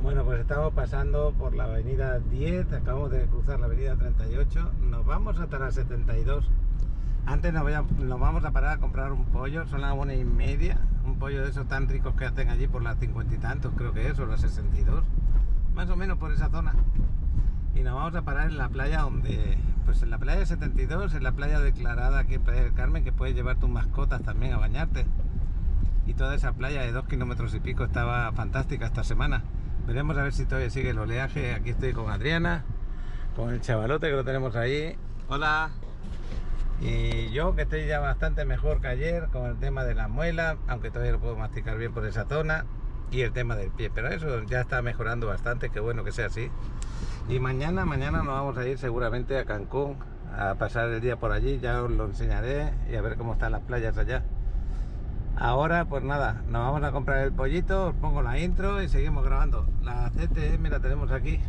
Bueno, pues estamos pasando por la avenida 10, acabamos de cruzar la avenida 38, nos vamos hasta la 72. Antes nos vamos a parar a comprar un pollo, son las 1:30, un pollo de esos tan ricos que hacen allí por las 50 y tantos, creo que es, o las 62, más o menos por esa zona. Y nos vamos a parar en la playa donde, pues en la playa 72, en la playa declarada aquí en Playa del Carmen, que puedes llevar tus mascotas también a bañarte. Y toda esa playa de 2 kilómetros y pico estaba fantástica esta semana. Veremos a ver si todavía sigue el oleaje. Aquí estoy con Adriana, con el chavalote que lo tenemos ahí. Hola. Y yo, que estoy ya bastante mejor que ayer con el tema de la muela, aunque todavía no puedo masticar bien por esa zona, y el tema del pie, pero eso ya está mejorando bastante, qué bueno que sea así. Y mañana nos vamos a ir seguramente a Cancún a pasar el día por allí, ya os lo enseñaré y a ver cómo están las playas allá. Ahora pues nada, nos vamos a comprar el pollito, os pongo la intro y seguimos grabando. La CTM la tenemos aquí,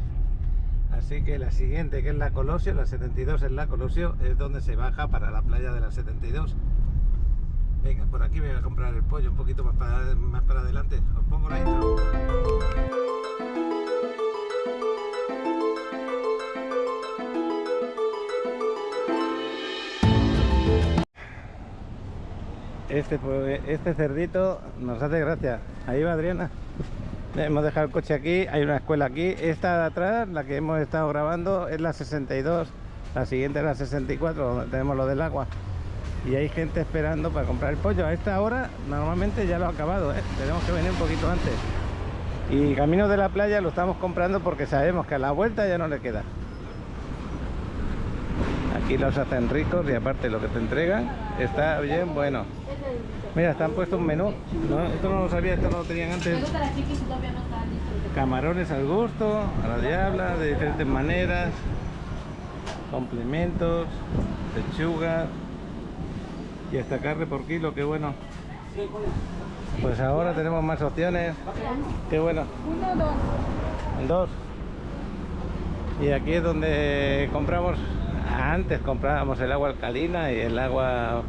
así que la siguiente, que es la Colosio, la 72 es la Colosio, es donde se baja para la playa de la 72. Venga, por aquí voy a comprar el pollo un poquito más para adelante, os pongo la intro. Este cerdito nos hace gracia. Ahí va Adriana. Hemos dejado el coche aquí, hay una escuela aquí. Esta de atrás, la que hemos estado grabando, es la 62. La siguiente es la 64, donde tenemos lo del agua. Y hay gente esperando para comprar el pollo. A esta hora normalmente ya lo ha acabado, ¿eh? Tenemos que venir un poquito antes. Y camino de la playa lo estamos comprando porque sabemos que a la vuelta ya no le queda. Aquí los hacen ricos y aparte lo que te entregan está bien bueno. Mira, están puesto un menú, ¿no? Esto no lo sabía, esto no lo tenían antes. Camarones al gusto, a la diabla, de diferentes maneras. Complementos, lechuga y hasta carne por kilo, qué bueno. Pues ahora tenemos más opciones, qué bueno. Dos. Y aquí es donde compramos. Antes comprábamos el agua alcalina y el agua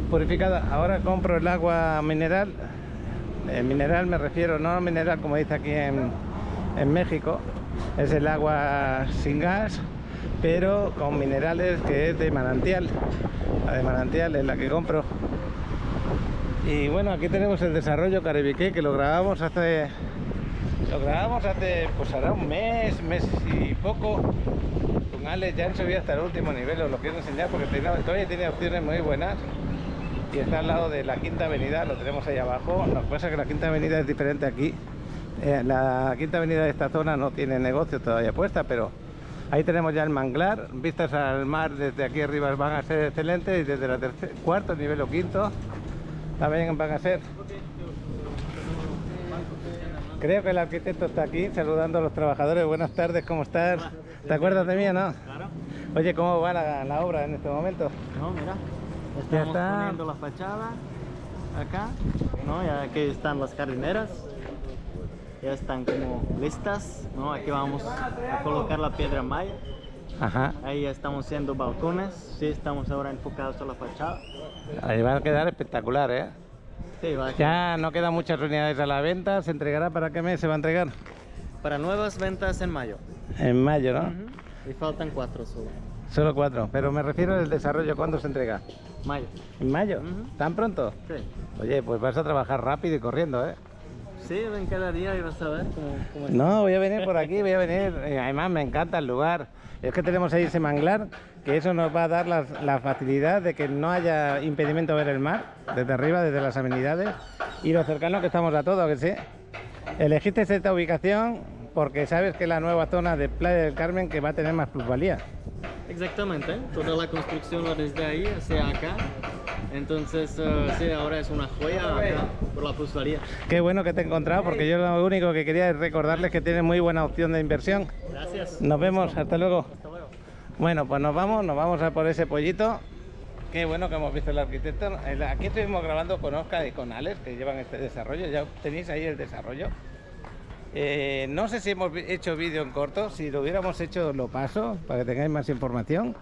purificada. Ahora compro el agua mineral. Mineral me refiero, no mineral como dice aquí en México. Es el agua sin gas, pero con minerales, que es de manantial. La de manantial es la que compro. Y bueno, aquí tenemos el desarrollo Caribiqué, que lo grabamos hace pues hará un mes y poco. Con Alex ya han subido hasta el último nivel, os lo quiero enseñar porque todavía tiene opciones muy buenas. Y está al lado de la Quinta Avenida, lo tenemos ahí abajo. Lo que pasa es que la Quinta Avenida es diferente aquí. La Quinta Avenida de esta zona no tiene negocio todavía puesta, pero ahí tenemos ya el manglar. Vistas al mar desde aquí arriba van a ser excelentes, y desde el cuarto nivel o quinto también van a ser. Creo que el arquitecto está aquí saludando a los trabajadores. Buenas tardes, ¿cómo estás? ¿Te acuerdas de mí o no? Claro. Oye, ¿cómo va la obra en este momento? No, mira, estamos poniendo la fachada acá, ¿no? Ya aquí están las jardineras, ya están como listas, ¿no? Aquí vamos a colocar la piedra maya. Ajá. Ahí ya estamos haciendo balcones, sí, estamos ahora enfocados a la fachada. Ahí va a quedar espectacular, ¿eh? Sí, va a quedar. Ya no quedan muchas unidades a la venta. ¿Se entregará para qué mes se va a entregar? Para nuevas ventas en mayo. En mayo, ¿no? Y faltan 4 solo. Solo 4, pero me refiero al desarrollo, ¿cuándo se entrega? Mayo. ¿En mayo? ¿Tan pronto? Sí. Oye, pues vas a trabajar rápido y corriendo, ¿eh? Sí, ven cada día y vas a ver cómo está. No, voy a venir por aquí, voy a venir. Además me encanta el lugar. Es que tenemos ahí ese manglar, que eso nos va a dar la facilidad de que no haya impedimento a ver el mar desde arriba, desde las amenidades, y lo cercano que estamos a todo, que sí. Elegiste esta ubicación porque sabes que es la nueva zona de Playa del Carmen que va a tener más plusvalía. Exactamente, toda la construcción va desde ahí hacia acá. Entonces, sí, ahora es una joya acá por la plusvalía. Qué bueno que te he encontrado, porque yo lo único que quería es recordarles que tienen muy buena opción de inversión. Gracias. Nos vemos, hasta luego. Hasta luego. Bueno, pues nos vamos a por ese pollito. Qué bueno que hemos visto el arquitecto. Aquí estuvimos grabando con Oscar y con Alex, que llevan este desarrollo. Ya tenéis ahí el desarrollo. No sé si hemos hecho vídeo en corto. Si lo hubiéramos hecho, lo paso para que tengáis más información.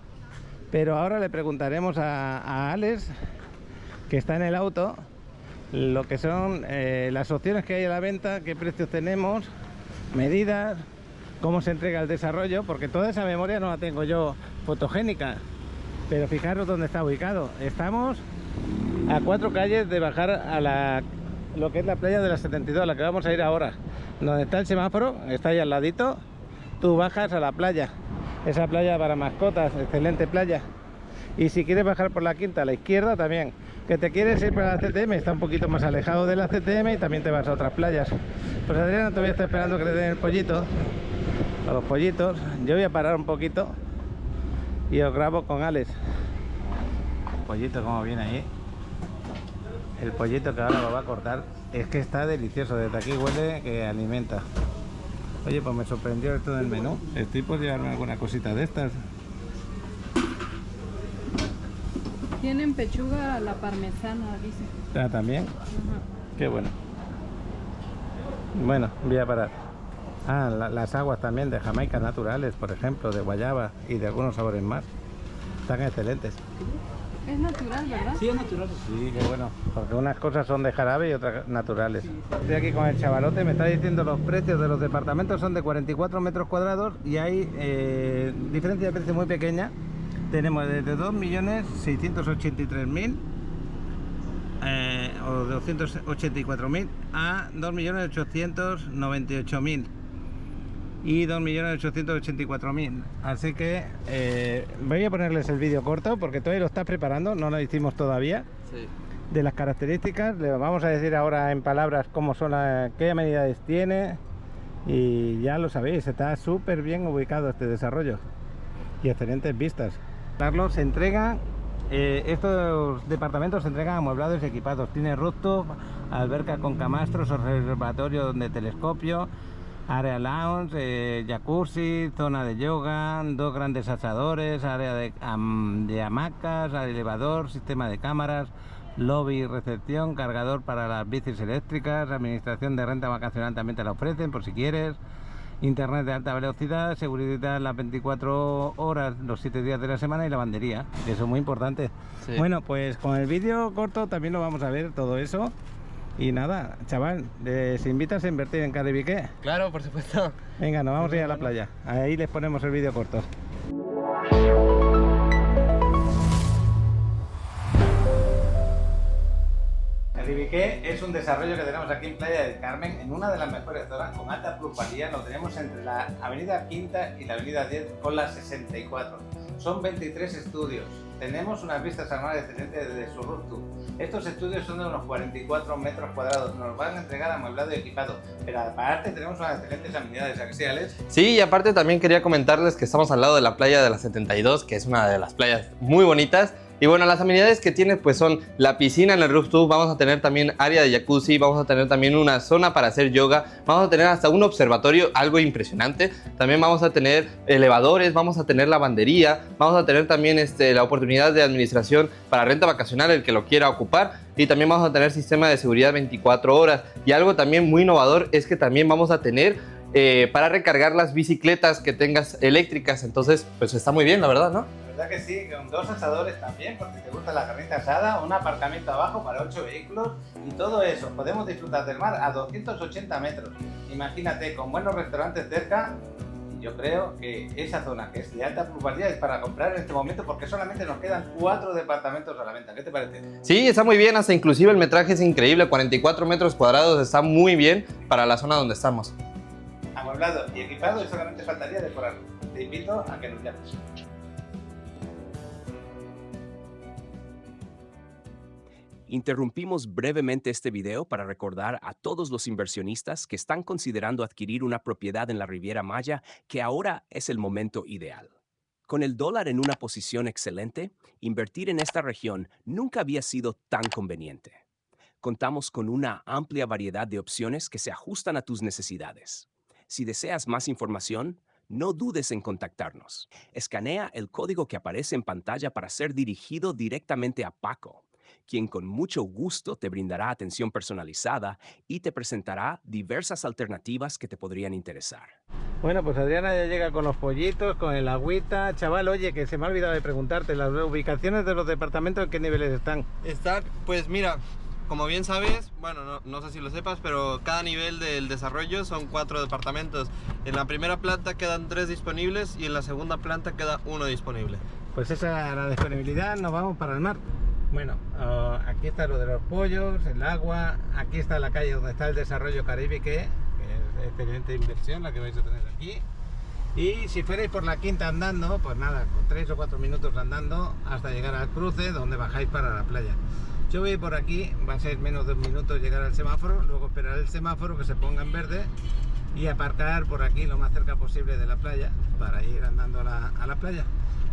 Pero ahora le preguntaremos a Alex, que está en el auto, lo que son las opciones que hay a la venta, qué precios tenemos. medidas, cómo se entrega el desarrollo, porque toda esa memoria no la tengo yo fotogénica. Pero fijaros dónde está ubicado. Estamos a 4 calles de bajar a lo que es la playa de la 72, a la que vamos a ir ahora. Donde está el semáforo, está ahí al ladito. Tú bajas a la playa. Esa playa para mascotas, excelente playa. Y si quieres bajar por la quinta a la izquierda también. Que te quieres ir para la CTM, está un poquito más alejado de la CTM y también te vas a otras playas. Pues Adriana todavía está esperando que le den el pollito. A los pollitos. Yo voy a parar un poquito y os grabo con Alex. El pollito como viene ahí. El pollito que ahora lo va a cortar. Es que está delicioso. Desde aquí huele que alimenta. Oye, pues me sorprendió esto del menú. Estoy por llevarme alguna cosita de estas. Tienen pechuga a la parmesana, dice. Ah, también. Ajá. Qué bueno. Bueno, voy a parar. Ah, las aguas también de Jamaica naturales, por ejemplo, de guayaba y de algunos sabores más. Están excelentes. Es natural, ¿verdad? Sí, es natural. Sí, qué bueno. Porque unas cosas son de jarabe y otras naturales. Estoy aquí con el chavalote, me está diciendo los precios de los departamentos son de 44 metros cuadrados y hay diferencia de precio muy pequeña. Tenemos desde 2.683.000 o 284.000 a 2.898.000 y 2.884.000. Así que voy a ponerles el vídeo corto porque todavía lo está preparando, no lo hicimos todavía. Sí. De las características, le vamos a decir ahora en palabras cómo son qué amenidades tiene y ya lo sabéis, está súper bien ubicado este desarrollo y excelentes vistas. Carlos, se entrega, estos departamentos se entregan amueblados y equipados. Tiene rooftop, alberca con camastros, observatorio de telescopio, área lounge, jacuzzi, zona de yoga, 2 grandes asadores, área de hamacas, elevador, sistema de cámaras, lobby y recepción, cargador para las bicis eléctricas, administración de renta vacacional también te la ofrecen por si quieres. Internet de alta velocidad, seguridad las 24 horas, los 7 días de la semana y lavandería, eso es muy importante. Sí. Bueno, pues con el vídeo corto también lo vamos a ver todo eso. Y nada, chaval, ¿les invitas a invertir en Caribiqué? Claro, por supuesto. Venga, nos vamos a ir a la playa. Ahí les ponemos el vídeo corto. Caribiqué es un desarrollo que tenemos aquí en Playa del Carmen, en una de las mejores zonas con alta plusvalía. Lo tenemos entre la avenida Quinta y la avenida 10 con la 64. Son 23 estudios. Tenemos unas vistas anuales excelentes desde su rooftop. Estos estudios son de unos 44 metros cuadrados. Nos van a entregar amueblado y equipado. Pero aparte tenemos unas excelentes amenidades. ¿A que sí, Alex? Sí, y aparte también quería comentarles que estamos al lado de la playa de la 72, que es una de las playas muy bonitas. Y bueno, las amenidades que tiene pues son la piscina en el rooftop, vamos a tener también área de jacuzzi, vamos a tener también una zona para hacer yoga, vamos a tener hasta un observatorio, algo impresionante. También vamos a tener elevadores, vamos a tener lavandería, vamos a tener también la oportunidad de administración para renta vacacional, el que lo quiera ocupar. Y también vamos a tener sistema de seguridad 24 horas. Y algo también muy innovador es que también vamos a tener para recargar las bicicletas que tengas eléctricas. Entonces, pues está muy bien, la verdad, ¿no? La verdad que sí, con 2 asadores también, porque te gusta la carnita asada, un aparcamiento abajo para 8 vehículos y todo eso. Podemos disfrutar del mar a 280 metros. Imagínate, con buenos restaurantes cerca. Yo creo que esa zona que es de alta plusvalía es para comprar en este momento porque solamente nos quedan 4 departamentos a la venta. ¿Qué te parece? Sí, está muy bien, hasta inclusive el metraje es increíble, 44 metros cuadrados, está muy bien para la zona donde estamos. Amueblado y equipado y solamente faltaría decorarlo. Te invito a que nos llames. Interrumpimos brevemente este video para recordar a todos los inversionistas que están considerando adquirir una propiedad en la Riviera Maya que ahora es el momento ideal. Con el dólar en una posición excelente, invertir en esta región nunca había sido tan conveniente. Contamos con una amplia variedad de opciones que se ajustan a tus necesidades. Si deseas más información, no dudes en contactarnos. Escanea el código que aparece en pantalla para ser dirigido directamente a Paco, quien con mucho gusto te brindará atención personalizada y te presentará diversas alternativas que te podrían interesar. Bueno, pues Adriana ya llega con los pollitos, con el agüita. Chaval, oye, que se me ha olvidado de preguntarte, las ubicaciones de los departamentos, ¿en qué niveles están? Están, pues mira, como bien sabes, bueno, no sé si lo sepas, pero cada nivel del desarrollo son 4 departamentos. En la primera planta quedan 3 disponibles y en la segunda planta queda 1 disponible. Pues esa es la disponibilidad, nos vamos para el mar. Bueno, aquí está lo de los pollos, el agua, aquí está la calle donde está el desarrollo Caribe, que es excelente inversión la que vais a tener aquí. Y si fuerais por la quinta andando, pues nada, con 3 o 4 minutos andando hasta llegar al cruce donde bajáis para la playa. Yo voy por aquí, va a ser menos de 1 minuto llegar al semáforo, luego esperar el semáforo que se ponga en verde y aparcar por aquí lo más cerca posible de la playa para ir andando a la playa.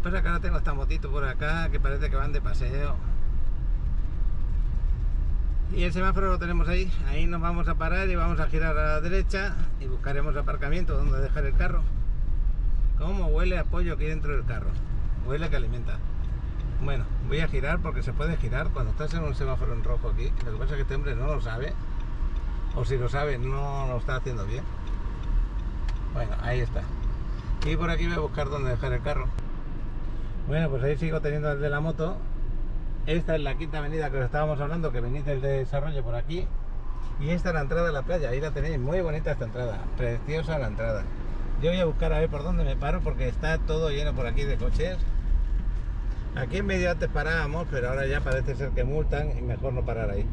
Pues acá ahora tengo esta motito por acá que parece que van de paseo. Y el semáforo lo tenemos ahí, ahí nos vamos a parar y vamos a girar a la derecha y buscaremos aparcamiento donde dejar el carro. ¿Cómo huele a pollo aquí dentro del carro? Huele que alimenta. Bueno, voy a girar porque se puede girar cuando estás en un semáforo en rojo aquí. Lo que pasa es que este hombre no lo sabe, o si lo sabe no lo está haciendo bien. Bueno, ahí está. Y por aquí voy a buscar dónde dejar el carro. Bueno, pues ahí sigo teniendo el de la moto. Esta es la quinta avenida que os estábamos hablando, que venís del desarrollo por aquí. Y esta es la entrada de la playa, ahí la tenéis, muy bonita esta entrada, preciosa la entrada. Yo voy a buscar a ver por dónde me paro porque está todo lleno por aquí de coches. Aquí en medio antes parábamos, pero ahora ya parece ser que multan y mejor no parar ahí.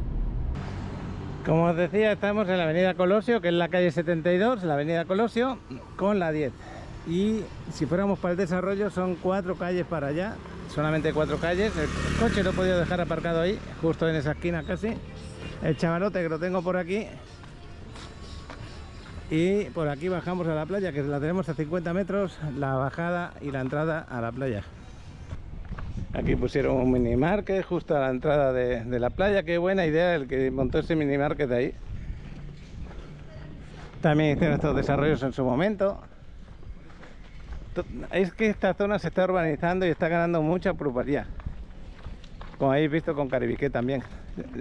Como os decía, estamos en la avenida Colosio, que es la calle 72, la avenida Colosio, con la 10. Y si fuéramos para el desarrollo son 4 calles para allá, solamente 4 calles. El coche lo he podido dejar aparcado ahí, justo en esa esquina casi. El chavalote que lo tengo por aquí. Y por aquí bajamos a la playa, que la tenemos a 50 metros, la bajada y la entrada a la playa. Aquí pusieron un mini market justo a la entrada de la playa. Qué buena idea el que montó ese mini market ahí. También hicieron estos desarrollos en su momento. Es que esta zona se está urbanizando y está ganando mucha pluralidad, como habéis visto con Caribiqué también.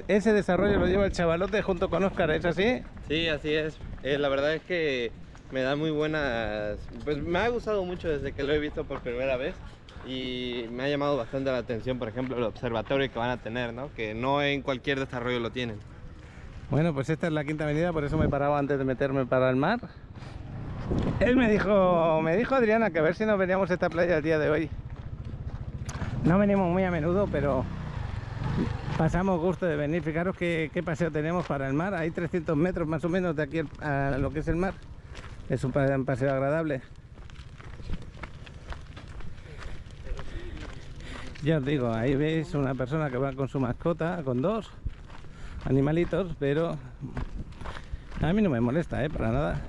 Ese desarrollo lo lleva el chavalote junto con Óscar, ¿es así? Sí, así es. La verdad es que me da muy buenas... Pues me ha gustado mucho desde que lo he visto por primera vez. Y me ha llamado bastante la atención, por ejemplo, el observatorio que van a tener, ¿no? Que no en cualquier desarrollo lo tienen. Bueno, pues esta es la quinta avenida, por eso me he parado antes de meterme para el mar. Él me dijo Adriana que a ver si nos veníamos a esta playa el día de hoy. No venimos muy a menudo, pero pasamos gusto de venir. Fijaros qué paseo tenemos para el mar. Hay 300 metros más o menos de aquí a lo que es el mar. Es un paseo agradable. Ya os digo, ahí veis una persona que va con su mascota, con 2 animalitos, pero a mí no me molesta, para nada.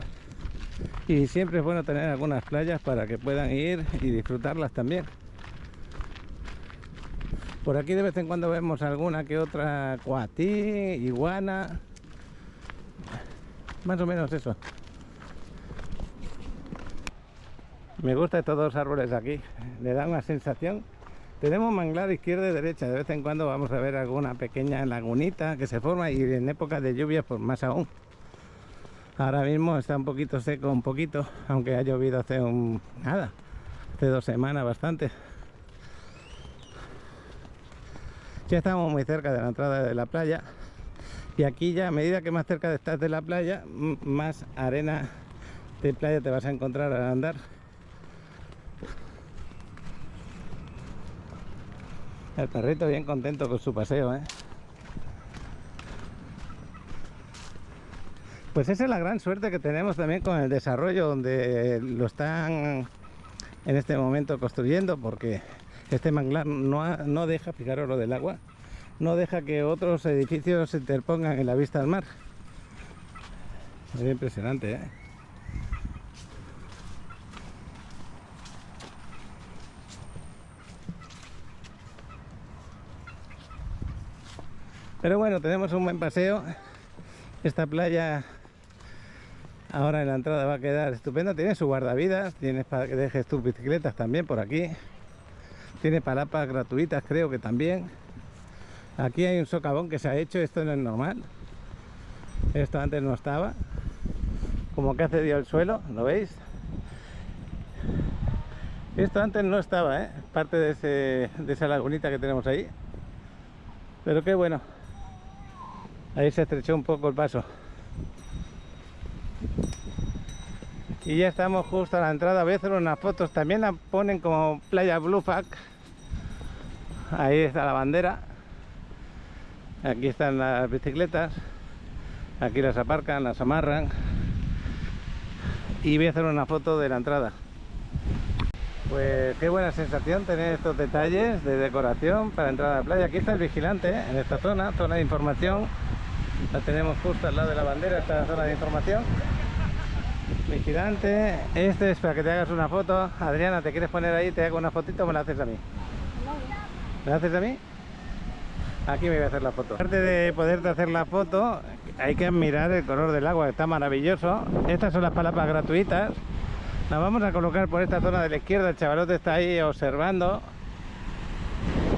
Y siempre es bueno tener algunas playas para que puedan ir y disfrutarlas también. Por aquí de vez en cuando vemos alguna que otra coatí, iguana, más o menos eso. Me gustan estos 2 árboles aquí, le dan una sensación. Tenemos manglar izquierda y derecha, de vez en cuando vamos a ver alguna pequeña lagunita que se forma, y en época de lluvia pues más aún. Ahora mismo está un poquito seco, un poquito, aunque ha llovido hace hace 2 semanas bastante. Ya estamos muy cerca de la entrada de la playa, y aquí ya a medida que más cerca estás de la playa, más arena de playa te vas a encontrar al andar. El perrito bien contento con su paseo, Pues esa es la gran suerte que tenemos también con el desarrollo donde lo están en este momento construyendo, porque este manglar no deja, fijaros lo del agua, no deja que otros edificios se interpongan en la vista al mar. Es impresionante, Pero bueno, tenemos un buen paseo. Esta playa ahora en la entrada va a quedar estupenda. Tiene su guardavidas, tienes para que dejes tus bicicletas también por aquí. Tiene palapas gratuitas, creo que también. Aquí hay un socavón que se ha hecho, esto no es normal. Esto antes no estaba. Como que ha cedido el suelo, ¿lo veis? Esto antes no estaba, parte de esa lagunita que tenemos ahí. Pero qué bueno. Ahí se estrechó un poco el paso. Y ya estamos justo a la entrada. Voy a hacer unas fotos. También la ponen como playa Bluepack. Ahí está la bandera. Aquí están las bicicletas. Aquí las aparcan, las amarran. Y voy a hacer una foto de la entrada. Pues qué buena sensación tener estos detalles de decoración para entrar a la playa. Aquí está el vigilante, en esta zona de información. La tenemos justo al lado de la bandera, esta zona de información. Vigilante, este es para que te hagas una foto. Adriana, ¿te quieres poner ahí? ¿Te hago una fotito o me la haces a mí? ¿Me la haces a mí? Aquí me voy a hacer la foto. Aparte de poderte hacer la foto, hay que admirar el color del agua, está maravilloso. Estas son las palapas gratuitas. Nos vamos a colocar por esta zona de la izquierda. El chavalote está ahí observando.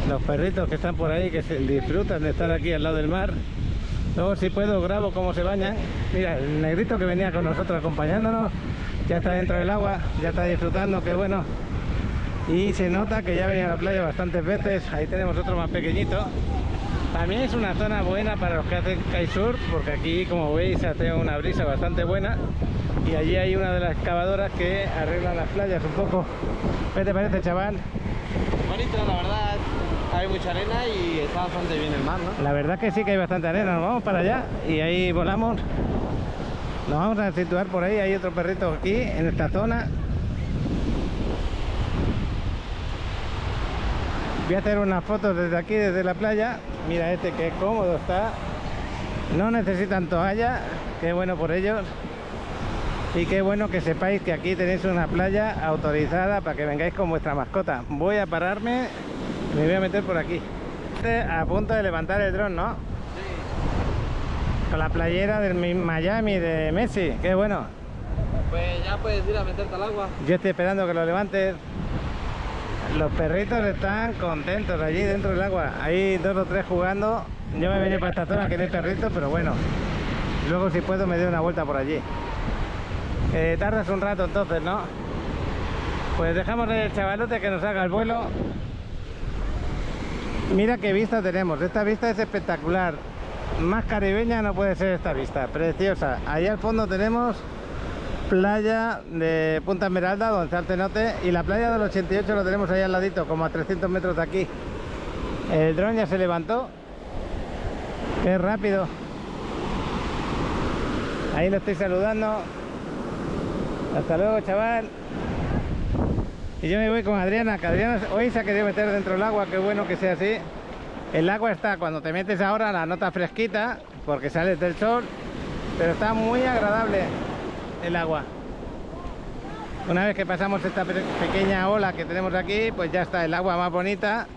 Los perritos que están por ahí, que se disfrutan de estar aquí al lado del mar. Luego, si puedo, grabo cómo se bañan. Mira, el negrito que venía con nosotros acompañándonos ya está dentro del agua, ya está disfrutando, qué bueno. Y se nota que ya venía a la playa bastantes veces. Ahí tenemos otro más pequeñito. También es una zona buena para los que hacen kitesurf, porque aquí, como veis, hace una brisa bastante buena. Y allí hay una de las excavadoras que arreglan las playas un poco. ¿Qué te parece, chaval? Bonito, la verdad. Hay mucha arena y está bastante bien el mar, ¿no? La verdad que sí que hay bastante arena. Nos vamos para allá y ahí volamos. Nos vamos a situar por ahí. Hay otro perrito aquí, en esta zona. Voy a hacer unas fotos desde aquí, desde la playa. Mira este que cómodo está. No necesitan toalla. Qué bueno por ellos. Y qué bueno que sepáis que aquí tenéis una playa autorizada para que vengáis con vuestra mascota. Voy a pararme, me voy a meter por aquí. A punto de levantar el dron, ¿no? Sí. Con la playera del Miami de Messi, qué bueno. Pues ya puedes ir a meterte al agua. Yo estoy esperando que lo levantes. Los perritos están contentos allí dentro del agua. Hay 2 o 3 jugando. Yo me he venido para esta zona que no hay perritos, pero bueno. Luego, si puedo, me doy una vuelta por allí. Tardas un rato entonces, ¿no? Pues dejamos el chavalote que nos haga el vuelo. Mira qué vista tenemos. Esta vista es espectacular. Más caribeña no puede ser esta vista. Preciosa. Ahí al fondo tenemos playa de Punta Esmeralda, donde está el cenote. Y la playa del 88 lo tenemos ahí al ladito, como a 300 metros de aquí. El dron ya se levantó. Qué rápido. Ahí lo estoy saludando. Hasta luego, chaval. Y yo me voy con Adriana, que Adriana hoy se ha querido meter dentro del agua. Qué bueno que sea así. El agua está, cuando te metes ahora, la nota fresquita, porque sales del sol, pero está muy agradable el agua. Una vez que pasamos esta pequeña ola que tenemos aquí, pues ya está el agua más bonita.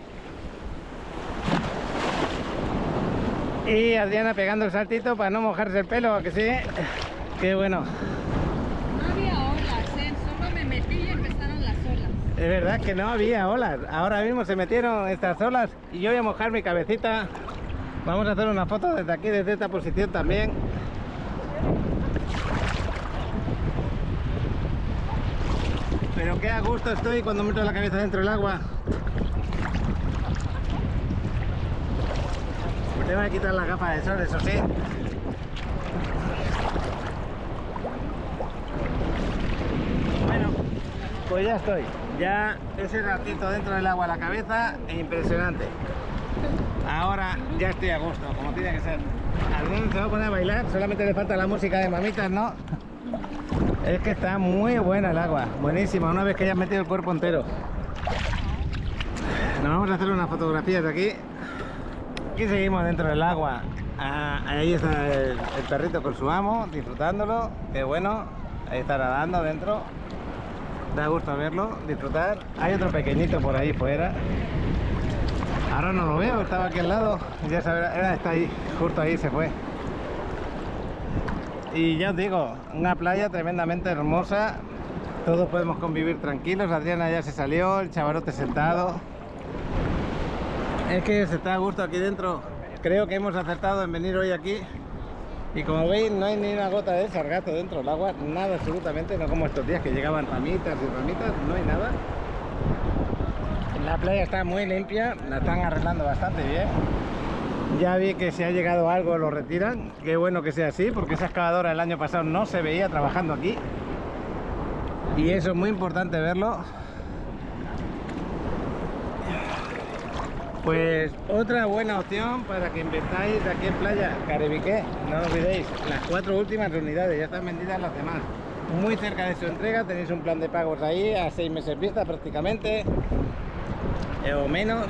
Y Adriana pegando el saltito para no mojarse el pelo, ¿a que sí? Qué bueno. Solo me metí y empezaron las olas. Es verdad que no había olas. Ahora mismo se metieron estas olas y yo voy a mojar mi cabecita. Vamos a hacer una foto desde aquí, desde esta posición también. Pero qué a gusto estoy cuando meto la cabeza dentro del agua. Me tengo que quitar la gafa de sol, eso sí. Bueno, pues ya estoy. Ya ese ratito dentro del agua a la cabeza es impresionante. Ahora ya estoy a gusto, como tiene que ser. Alguien se va a poner a bailar, solamente le falta la música de mamitas, ¿no? Es que está muy buena el agua, buenísima, una vez que ya has metido el cuerpo entero. Nos vamos a hacer unas fotografías de aquí. Aquí seguimos dentro del agua. Ahí está el perrito con su amo, disfrutándolo, qué bueno. Ahí está nadando dentro. Da gusto verlo, disfrutar. Hay otro pequeñito por ahí fuera. Ahora no lo veo, estaba aquí al lado. Ya sabrá, está ahí, justo ahí se fue. Y ya os digo, una playa tremendamente hermosa. Todos podemos convivir tranquilos. Adriana ya se salió, el chavalote sentado. Es que se está a gusto aquí dentro. Creo que hemos acertado en venir hoy aquí. Y como veis, no hay ni una gota de sargazo dentro del agua, nada absolutamente, no como estos días que llegaban ramitas y ramitas, no hay nada. La playa está muy limpia, la están arreglando bastante bien. Ya vi que si ha llegado algo lo retiran. Qué bueno que sea así, porque esa excavadora el año pasado no se veía trabajando aquí. Y eso es muy importante verlo. Pues otra buena opción para que invertáis aquí en Playa Caribiqué. No lo olvidéis, las 4 últimas unidades, ya están vendidas las demás. Muy cerca de su entrega, tenéis un plan de pagos ahí a 6 meses vista prácticamente, o menos.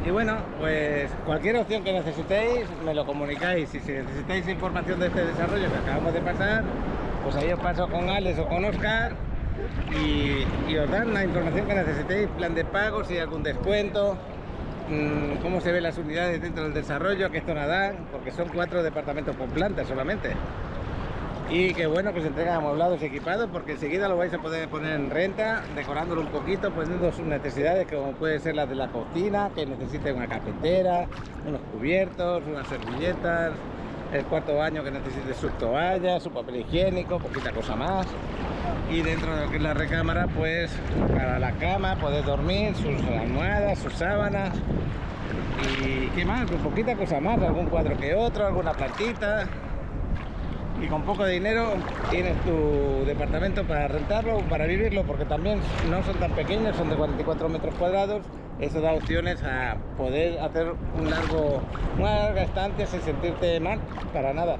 Y bueno, pues cualquier opción que necesitéis me lo comunicáis. Y si necesitáis información de este desarrollo que acabamos de pasar, pues ahí os paso con Alex o con Oscar y os dan la información que necesitéis, plan de pago, si hay algún descuento, cómo se ven las unidades dentro del desarrollo, qué zona dan, porque son 4 departamentos por planta solamente. Y qué bueno que se entregan amueblados y equipados, porque enseguida lo vais a poder poner en renta, decorándolo un poquito, poniendo sus necesidades, como puede ser las de la cocina, que necesite una cafetera, unos cubiertos, unas servilletas, el cuarto baño que necesite sus toallas, su papel higiénico, poquita cosa más. Y dentro de lo que es la recámara, pues para la cama, poder dormir, sus almohadas, sus sábanas. Y qué más, pues poquita cosa más, algún cuadro que otro, alguna plantita. Y con poco de dinero tienes tu departamento para rentarlo o para vivirlo, porque también no son tan pequeños, son de 44 metros cuadrados. Eso da opciones a poder hacer una larga estancia sin sentirte mal, para nada.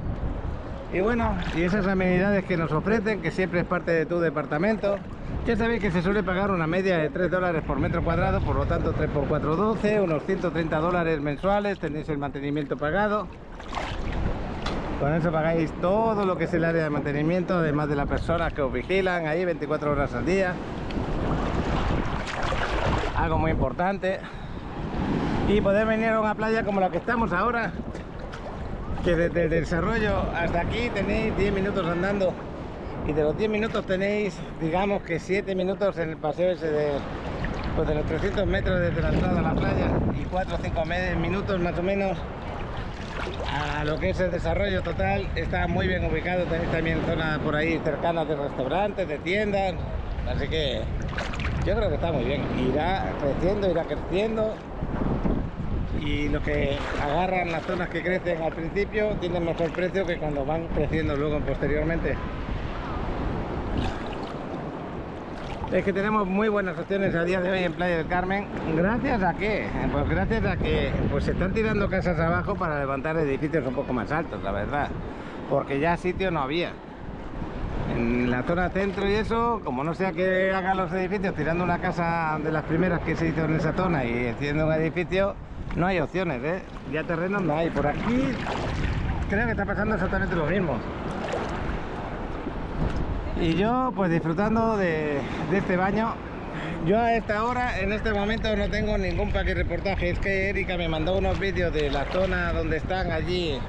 Y bueno, y esas amenidades que nos ofrecen, que siempre es parte de tu departamento. Ya sabéis que se suele pagar una media de $3 por metro cuadrado, por lo tanto 3 por 4, 12, unos $130 mensuales, tenéis el mantenimiento pagado. Con eso pagáis todo lo que es el área de mantenimiento, además de las personas que os vigilan ahí 24 horas al día. Algo muy importante. Y poder venir a una playa como la que estamos ahora, que desde el desarrollo hasta aquí tenéis 10 minutos andando. Y de los 10 minutos tenéis, digamos que 7 minutos en el paseo ese de los 300 metros desde la entrada a la playa, y 4 o 5 minutos más o menos a lo que es el desarrollo total. Está muy bien ubicado, tenéis también zonas por ahí cercanas de restaurantes, de tiendas, así que yo creo que está muy bien. Irá creciendo, y los que agarran las zonas que crecen al principio tienen mejor precio que cuando van creciendo luego posteriormente. Es que tenemos muy buenas opciones a día de hoy en Playa del Carmen. ¿Gracias a qué? Pues gracias a que se están tirando casas abajo para levantar edificios un poco más altos, la verdad. Porque ya sitio no había. En la zona centro y eso, como no sea que hagan los edificios tirando una casa de las primeras que se hizo en esa zona y haciendo un edificio, no hay opciones, ¿eh? Ya terrenos no hay. Por aquí creo que está pasando exactamente lo mismo. Y yo pues disfrutando de este baño. Yo a esta hora, en este momento, no tengo ningún reportaje. Es que Erika me mandó unos vídeos de la zona donde están allí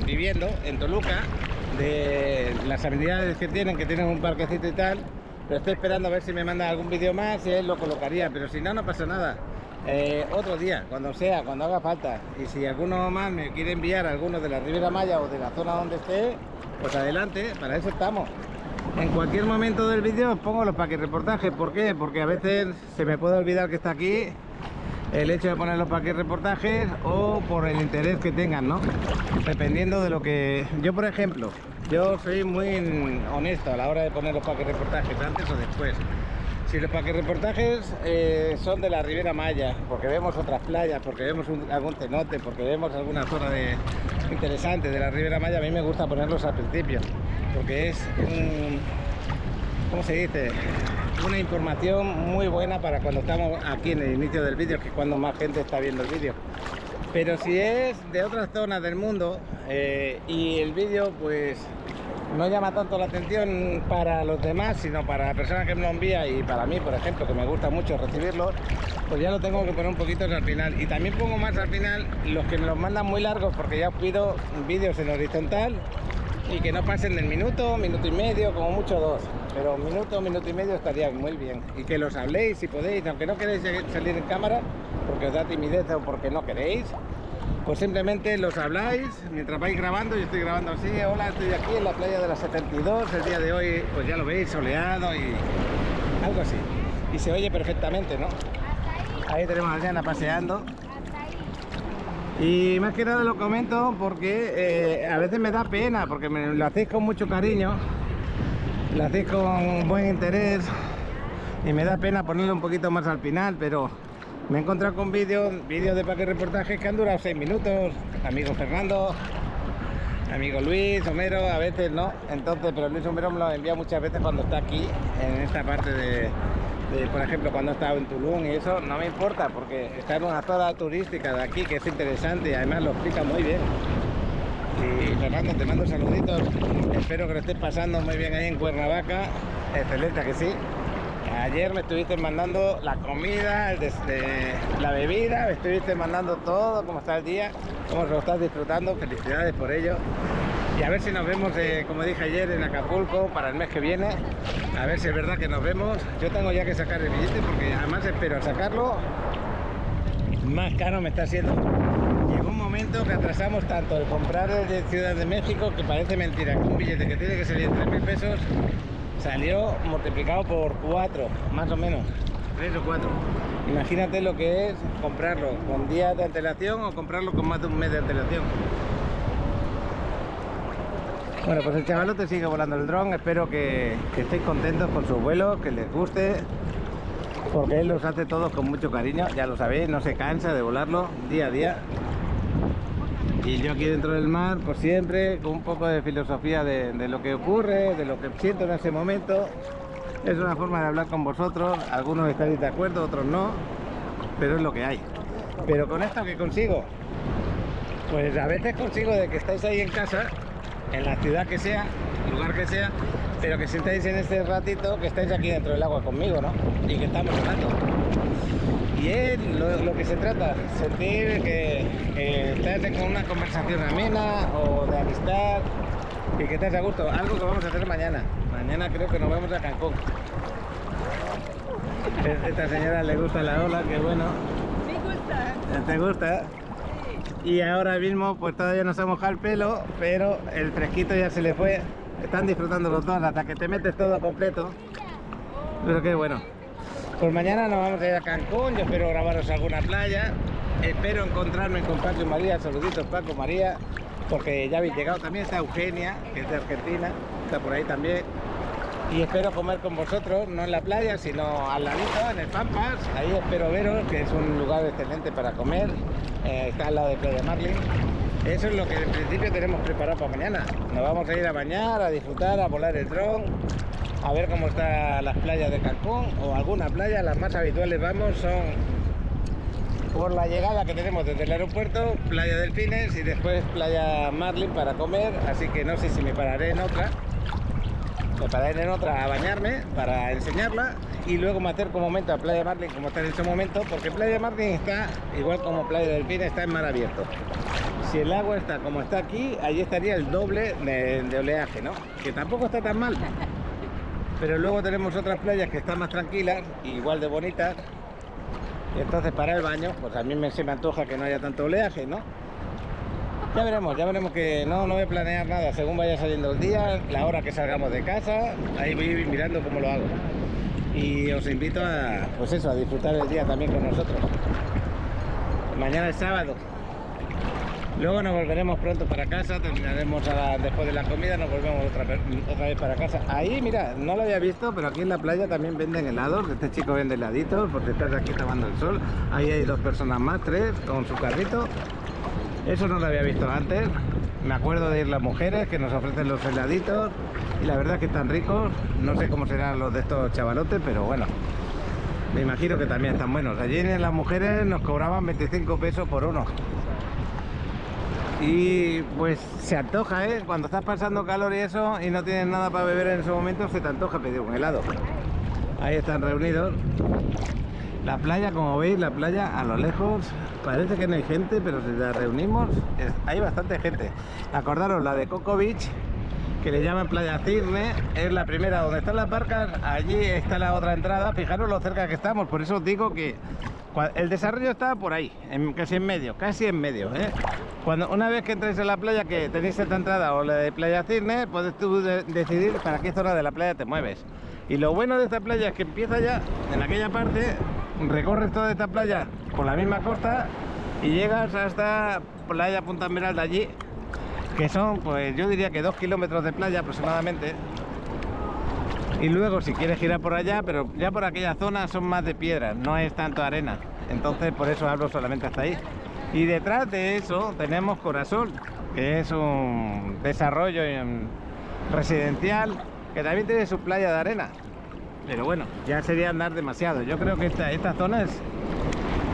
viviendo, en Toluca, de las amenidades que tienen un parquecito y tal. Pero estoy esperando a ver si me manda algún vídeo más y él lo colocaría, pero si no, no pasa nada. Otro día, cuando haga falta. Y si alguno más me quiere enviar, alguno de la Riviera Maya o de la zona donde esté, pues adelante, para eso estamos. En cualquier momento del vídeo os pongo los reportajes. ¿Por qué? Porque a veces se me puede olvidar que está aquí el hecho de poner los reportajes, o por el interés que tengan, ¿no? Dependiendo de lo que... Yo, por ejemplo, yo soy muy honesto a la hora de poner los reportajes, antes o después. Si los reportajes son de la Riviera Maya, porque vemos otras playas, porque vemos algún cenote, porque vemos alguna zona interesante de la Riviera Maya, a mí me gusta ponerlos al principio, porque es ¿cómo se dice? Una información muy buena para cuando estamos aquí en el inicio del vídeo, que es cuando más gente está viendo el vídeo. Pero si es de otras zonas del mundo y el vídeo pues no llama tanto la atención para los demás, sino para la persona que me lo envía, y para mí, por ejemplo, que me gusta mucho recibirlo, pues ya lo tengo que poner un poquito al final. Y también pongo más al final los que me los mandan muy largos, porque ya os pido vídeos en horizontal y que no pasen del minuto, minuto y medio, como mucho 2. Pero minuto y medio estaría muy bien. Y que los habléis si podéis, aunque no queréis salir en cámara, porque os da timidez o porque no queréis, pues simplemente los habláis mientras vais grabando. Yo estoy grabando así: hola, estoy aquí en la playa de la 72, el día de hoy, pues ya lo veis, soleado y algo así. Y se oye perfectamente, ¿no? Ahí tenemos a Diana paseando. Y más que nada lo comento porque a veces me da pena, porque lo hacéis con mucho cariño, lo hacéis con buen interés y me da pena ponerlo un poquito más al final, pero me he encontrado con vídeos de Paque Reportajes que han durado 6 minutos, amigo Fernando, amigo Luis Homero, a veces no, entonces, pero Luis Homero me lo envía muchas veces cuando está aquí, en esta parte de por ejemplo, cuando he estado en Tulum y eso, no me importa, porque está en una zona turística de aquí que es interesante y además lo explica muy bien. Y Fernando, te mando saluditos, espero que lo estés pasando muy bien ahí en Cuernavaca, excelente, ¿a que sí? Ayer me estuviste mandando la comida, la bebida, me estuviste mandando todo, cómo está el día, cómo lo estás disfrutando, felicidades por ello. Y a ver si nos vemos, como dije ayer, en Acapulco para el mes que viene, a ver si es verdad que nos vemos. Yo tengo ya que sacar el billete porque además espero sacarlo, más caro me está haciendo. Llegó un momento que atrasamos tanto el comprar desde Ciudad de México que parece mentira, que un billete que tiene que salir 3.000 pesos salió multiplicado por 4, más o menos, 3 o 4. Imagínate lo que es comprarlo con días de antelación o comprarlo con más de un mes de antelación. Bueno, pues el chavalote sigue volando el dron, espero que estéis contentos con su vuelo, que les guste, porque él los hace todos con mucho cariño, ya lo sabéis, no se cansa de volarlo día a día. Y yo aquí dentro del mar, pues siempre con un poco de filosofía de lo que ocurre, de lo que siento en ese momento. Es una forma de hablar con vosotros, algunos estaréis de acuerdo, otros no, pero es lo que hay. Pero con esto que consigo, pues a veces consigo de que estáis ahí en casa, en la ciudad que sea, lugar que sea, pero que sintáis en este ratito que estáis aquí dentro del agua conmigo, ¿no? Y que estamos hablando. Y es lo que se trata, sentir que estás con una conversación amena o de amistad y que estás a gusto. Algo que vamos a hacer mañana. Mañana creo que nos vamos a Cancún. Esta señora le gusta la ola, qué bueno. Me gusta. ¿Te gusta? Y ahora mismo pues todavía no se ha mojado el pelo, pero el fresquito ya se le fue. Están disfrutando los dos hasta que te metes todo completo. Pero qué bueno. Pues mañana nos vamos a ir a Cancún, yo espero grabaros alguna playa. Espero encontrarme con Paco y María, saluditos Paco, María, porque ya habéis llegado. También está Eugenia, que es de Argentina, está por ahí también. Y espero comer con vosotros, no en la playa, sino al ladito, en el Pampas. Ahí espero veros, que es un lugar excelente para comer. Está al lado de Playa Marlin. Eso es lo que en principio tenemos preparado para mañana. Nos vamos a ir a bañar, a disfrutar, a volar el dron, a ver cómo están las playas de Cancún o alguna playa. Las más habituales vamos son por la llegada que tenemos desde el aeropuerto, Playa Delfines y después Playa Marlin para comer. Así que no sé si me pararé en otra. Me pararé en otra a bañarme para enseñarla y luego meter como momento a Playa Marlin como está en ese momento, porque Playa Marlin está, igual como Playa Delfines, está en mar abierto. Si el agua está como está aquí, allí estaría el doble de oleaje, ¿no? Que tampoco está tan mal. Pero luego tenemos otras playas que están más tranquilas, igual de bonitas. Y entonces para el baño, pues a mí se me antoja que no haya tanto oleaje, ¿no? Ya veremos que no voy a planear nada según vaya saliendo el día, la hora que salgamos de casa, ahí voy mirando cómo lo hago. Y os invito a, pues eso, a disfrutar el día también con nosotros. Mañana es sábado. Luego nos volveremos pronto para casa, terminaremos después de la comida, nos volvemos otra vez para casa. Ahí, mira, no lo había visto, pero aquí en la playa también venden helados. Este chico vende heladitos, porque estás aquí tomando el sol. Ahí hay 2 personas más, 3, con su carrito. Eso no lo había visto antes. Me acuerdo de ir las mujeres que nos ofrecen los heladitos y la verdad es que están ricos. No sé cómo serán los de estos chavalotes, pero bueno, me imagino que también están buenos. Allí en las mujeres nos cobraban 25 pesos por uno. Y pues se antoja, ¿eh? Cuando estás pasando calor y eso y no tienes nada para beber en ese momento, se te antoja pedir un helado. Ahí están reunidos. La playa, como veis, la playa a lo lejos, parece que no hay gente, pero si la reunimos, hay bastante gente. Acordaros, la de Coco Beach, que le llaman Playa Cisne, es la primera donde están las barcas, allí está la otra entrada. Fijaros lo cerca que estamos, por eso os digo que el desarrollo está por ahí, casi en medio, ¿eh? Una vez que entréis en la playa, que tenéis esta entrada o la de Playa Cisne, puedes tú decidir para qué zona de la playa te mueves. Y lo bueno de esta playa es que empieza ya en aquella parte, recorres toda esta playa por la misma costa y llegas hasta Playa Punta Esmeralda allí, que son, pues yo diría que 2 kilómetros de playa aproximadamente. Y luego si quieres girar por allá, pero ya por aquella zona son más de piedra, no es tanto arena. Entonces por eso hablo solamente hasta ahí. Y detrás de eso tenemos Corasol, que es un desarrollo residencial que también tiene su playa de arena. Pero bueno, ya sería andar demasiado. Yo creo que esta zona es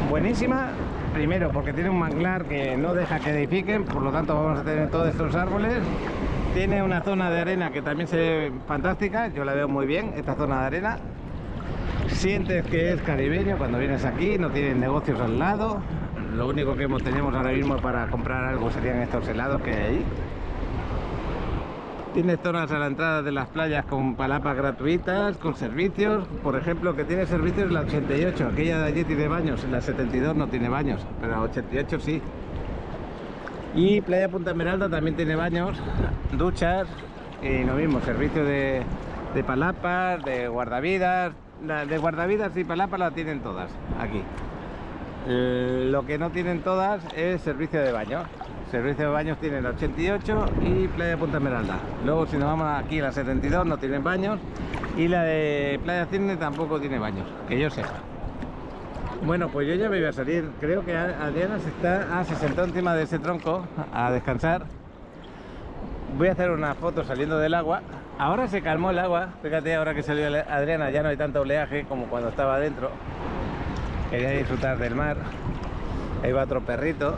buenísima. Primero porque tiene un manglar que no deja que edifiquen, por lo tanto vamos a tener todos estos árboles. Tiene una zona de arena que también se ve fantástica, yo la veo muy bien, esta zona de arena. Sientes que es caribeño cuando vienes aquí, no tienen negocios al lado. Lo único que tenemos ahora mismo para comprar algo serían estos helados que hay ahí. Tiene zonas a la entrada de las playas con palapas gratuitas, con servicios. Por ejemplo, que tiene servicios la 88, aquella de allí tiene baños, la 72 no tiene baños, pero la 88 sí. Y Playa Punta Esmeralda también tiene baños, duchas y lo mismo, servicio de palapas, de guardavidas. De guardavidas y palapas la tienen todas aquí. Lo que no tienen todas es servicio de baño. Servicio de baños tienen la 88 y Playa Punta Esmeralda. Luego si nos vamos aquí a la 72 no tienen baños y la de Playa Cisne tampoco tiene baños, que yo sepa. Bueno, pues yo ya me voy a salir. Creo que Adriana se sentó encima de ese tronco a descansar. Voy a hacer una foto saliendo del agua. Ahora se calmó el agua. Fíjate, ahora que salió Adriana ya no hay tanto oleaje como cuando estaba adentro. Quería disfrutar del mar. Ahí va otro perrito.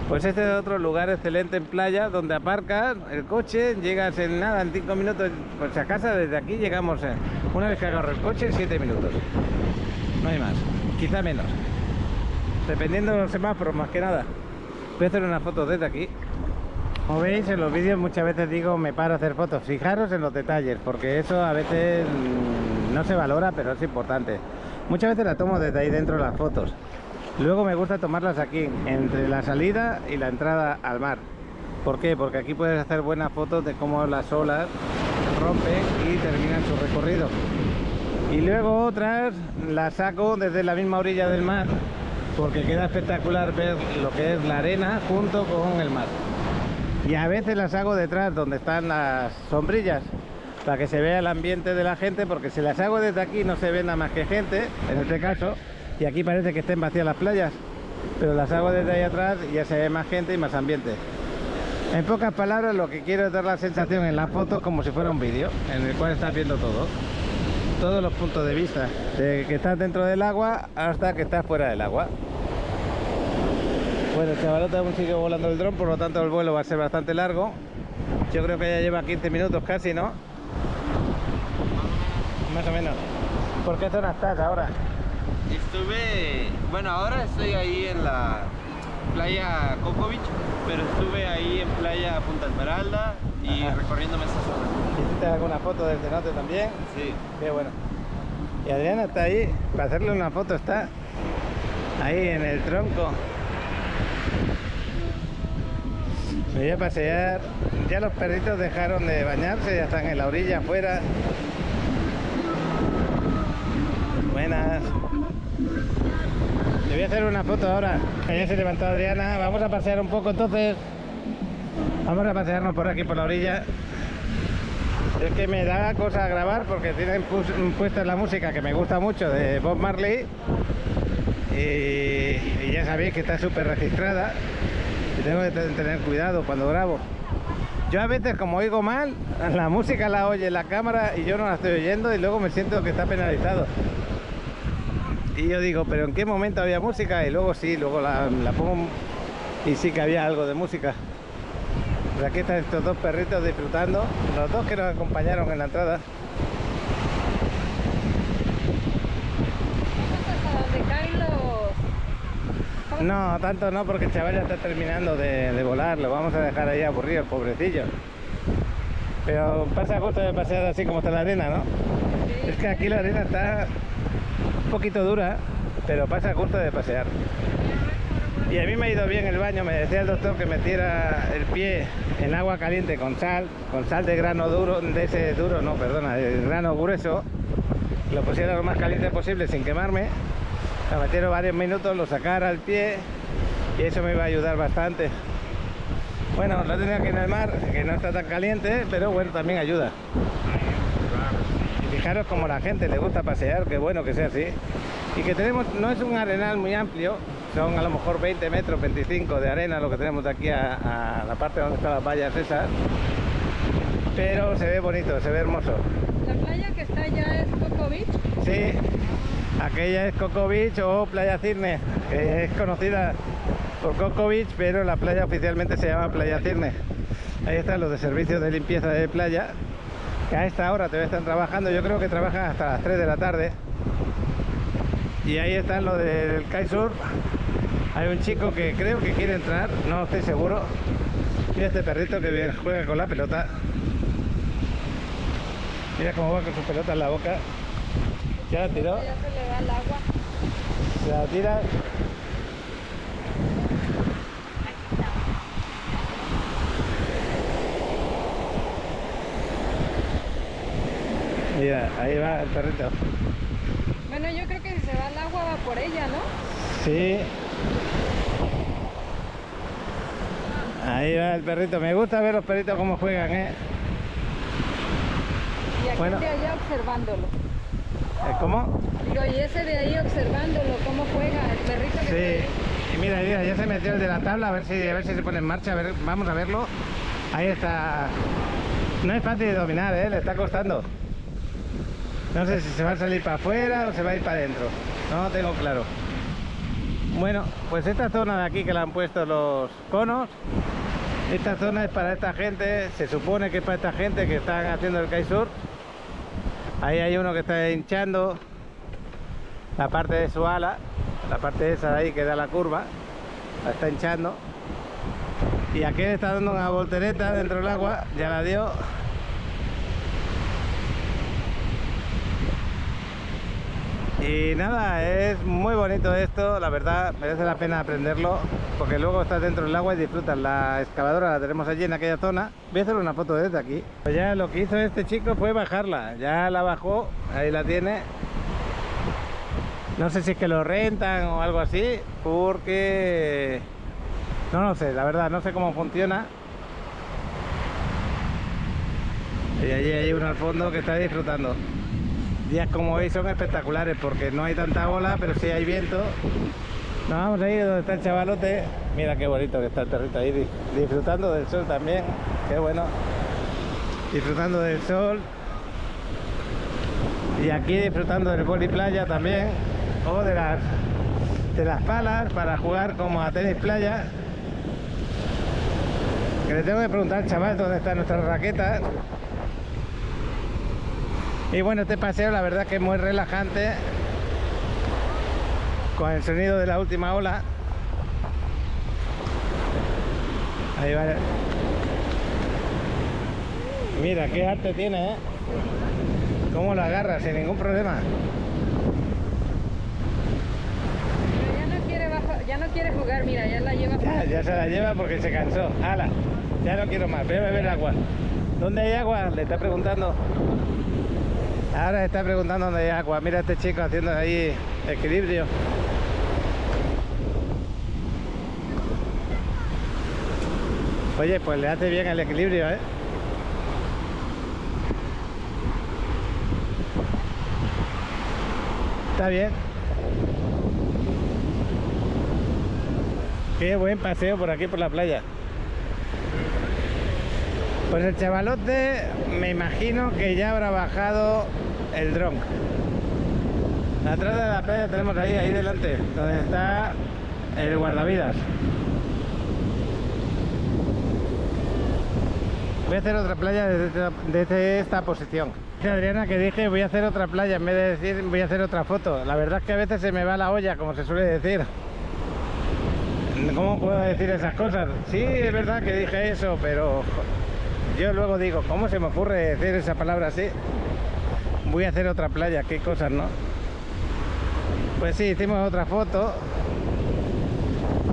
Pues este es otro lugar excelente en playa donde aparcas el coche, llegas en nada, en 5 minutos. Pues a casa desde aquí llegamos, una vez que agarro el coche, en 7 minutos. No hay más. Quizá menos, dependiendo de los semáforos, más que nada. Voy a hacer una foto desde aquí. Como veis en los vídeos muchas veces digo me paro a hacer fotos. Fijaros en los detalles, porque eso a veces no se valora, pero es importante. Muchas veces la tomo desde ahí dentro las fotos. Luego me gusta tomarlas aquí, entre la salida y la entrada al mar. ¿Por qué? Porque aquí puedes hacer buenas fotos de cómo las olas rompen y terminan su recorrido. Y luego otras las saco desde la misma orilla del mar, porque queda espectacular ver lo que es la arena junto con el mar. Y a veces las hago detrás donde están las sombrillas, para que se vea el ambiente de la gente, porque si las hago desde aquí no se ve nada más que gente, en este caso, y aquí parece que estén vacías las playas, pero las hago desde ahí atrás y ya se ve más gente y más ambiente. En pocas palabras, lo que quiero es dar la sensación en las fotos como si fuera un vídeo, en el cual estás viendo todos los puntos de vista, de que estás dentro del agua hasta que estás fuera del agua. Bueno, el chavalota aún sigue volando el dron, por lo tanto el vuelo va a ser bastante largo. Yo creo que ya lleva 15 minutos casi, ¿no? Más o menos. ¿Por qué zona estás ahora? Bueno, ahora estoy ahí en la playa Coco Beach, pero estuve ahí en playa Punta Esmeralda y recorriéndome esta zona. ¿Hiciste alguna foto del cenote también? Sí. Qué bueno. Y Adriana está ahí, para hacerle una foto está ahí en el tronco. Me voy a pasear. Ya los perritos dejaron de bañarse, ya están en la orilla afuera. Buenas. Le voy a hacer una foto ahora. Ya se levantó Adriana. Vamos a pasear un poco entonces. Vamos a pasearnos por aquí por la orilla. Es que me da cosa grabar porque tienen puesta la música que me gusta mucho de Bob Marley. Y ya sabéis que está súper registrada. Y tengo que tener cuidado cuando grabo. Yo a veces, como oigo mal, la música la oye la cámara y yo no la estoy oyendo y luego me siento que está penalizado. Y yo digo, ¿pero en qué momento había música? Y luego sí, luego la pongo y sí que había algo de música. Pues aquí están estos dos perritos disfrutando, los dos que nos acompañaron en la entrada. ¿Hasta dónde caen los...? No, tanto no, porque el chaval ya está terminando de volar. Lo vamos a dejar ahí aburrido, el pobrecillo. Pero pasa justo de pasear así como está la arena, ¿no? Sí. Es que aquí la arena está un poquito dura, pero pasa gusto de pasear. Y a mí me ha ido bien el baño. Me decía el doctor que metiera el pie en agua caliente con sal de grano duro, de grano grueso. Lo pusiera lo más caliente posible sin quemarme. a meterlo varios minutos, lo sacar al pie y eso me iba a ayudar bastante. Bueno, lo tenía aquí en el mar, que no está tan caliente, pero bueno, también ayuda. Y fijaros como a la gente le gusta pasear, que bueno que sea así. Y que tenemos, no es un arenal muy amplio, son a lo mejor 20 metros, 25 de arena lo que tenemos de aquí a la parte donde están las vallas esas. Pero se ve bonito, se ve hermoso. ¿La playa que está allá es Coco Beach? Sí, aquella es Coco Beach o Playa Cirne, que es conocida por Coco Beach, pero la playa oficialmente se llama Playa Cirne. Ahí están los de servicios de limpieza de playa, que a esta hora todavía están trabajando. Yo creo que trabajan hasta las 3 de la tarde. Y ahí están los del kitesurf. Hay un chico que creo que quiere entrar, no estoy seguro. Mira este perrito que bien juega con la pelota. Mira cómo va con su pelota en la boca. Ya la tiró. Ya se le va el agua. Se la tira. Mira, ahí va el perrito. Bueno, yo creo que si se va al agua va por ella, ¿no? Sí. Ahí va el perrito. Me gusta ver los perritos cómo juegan, ¿eh? Y aquí Bueno. de allá observándolo. ¿Cómo? Digo, y ese de ahí observándolo, cómo juega el perrito que Sí. Y mira, ya se metió el de la tabla, a ver si se pone en marcha. A ver, vamos a verlo. Ahí está. No es fácil de dominar, ¿eh? Le está costando. No sé si se va a salir para afuera o se va a ir para adentro. No lo tengo claro. Bueno, pues esta zona de aquí que le han puesto los conos, esta zona es para esta gente, se supone que es para esta gente que están haciendo el kitesurf. Ahí hay uno que está hinchando la parte de su ala, la parte esa de ahí que da la curva, la está hinchando. Y aquel está dando una voltereta dentro del agua, ya la dio. Y nada, es muy bonito esto, la verdad merece la pena aprenderlo, porque luego estás dentro del agua y disfrutas. La excavadora la tenemos allí en aquella zona. Voy a hacer una foto desde aquí. Pues ya lo que hizo este chico fue bajarla, ya la bajó, ahí la tiene. No sé si es que lo rentan o algo así, porque no lo sé, la verdad, no sé cómo funciona. Y allí hay uno al fondo que está disfrutando. Días como hoy son espectaculares porque no hay tanta ola, pero sí hay viento. Nos vamos a ir donde está el chavalote. Mira qué bonito que está el perrito ahí, disfrutando del sol también. Qué bueno. Disfrutando del sol. Y aquí disfrutando del vóley playa también. O de las palas para jugar como a tenis playa. Que le tengo que preguntar al chaval dónde están nuestras raquetas. Y bueno, este paseo la verdad que es muy relajante, con el sonido de la última ola. Ahí va. Mira qué arte tiene, ¿eh? Cómo lo agarra sin ningún problema. Pero ya no quiere ya no quiere jugar, mira, ya la lleva. Ya se la lleva porque se cansó. ¡Hala! Ya no quiero más, voy a beber agua. ¿Dónde hay agua? Le está preguntando. Ahora está preguntando dónde hay agua. Mira a este chico haciendo ahí equilibrio. Oye, pues le hace bien el equilibrio, ¿eh? Está bien. Qué buen paseo por aquí por la playa. Pues el chavalote me imagino que ya habrá bajado el dron. Atrás de la playa tenemos ahí delante, donde está el guardavidas. Voy a hacer otra playa desde esta posición. Dice Adriana que dije voy a hacer otra playa en vez de decir voy a hacer otra foto. La verdad es que a veces se me va la olla, como se suele decir. ¿Cómo puedo decir esas cosas? Sí, es verdad que dije eso, pero yo luego digo, ¿cómo se me ocurre decir esa palabra así? Voy a hacer otra playa, qué cosas, ¿no? Pues sí, hicimos otra foto.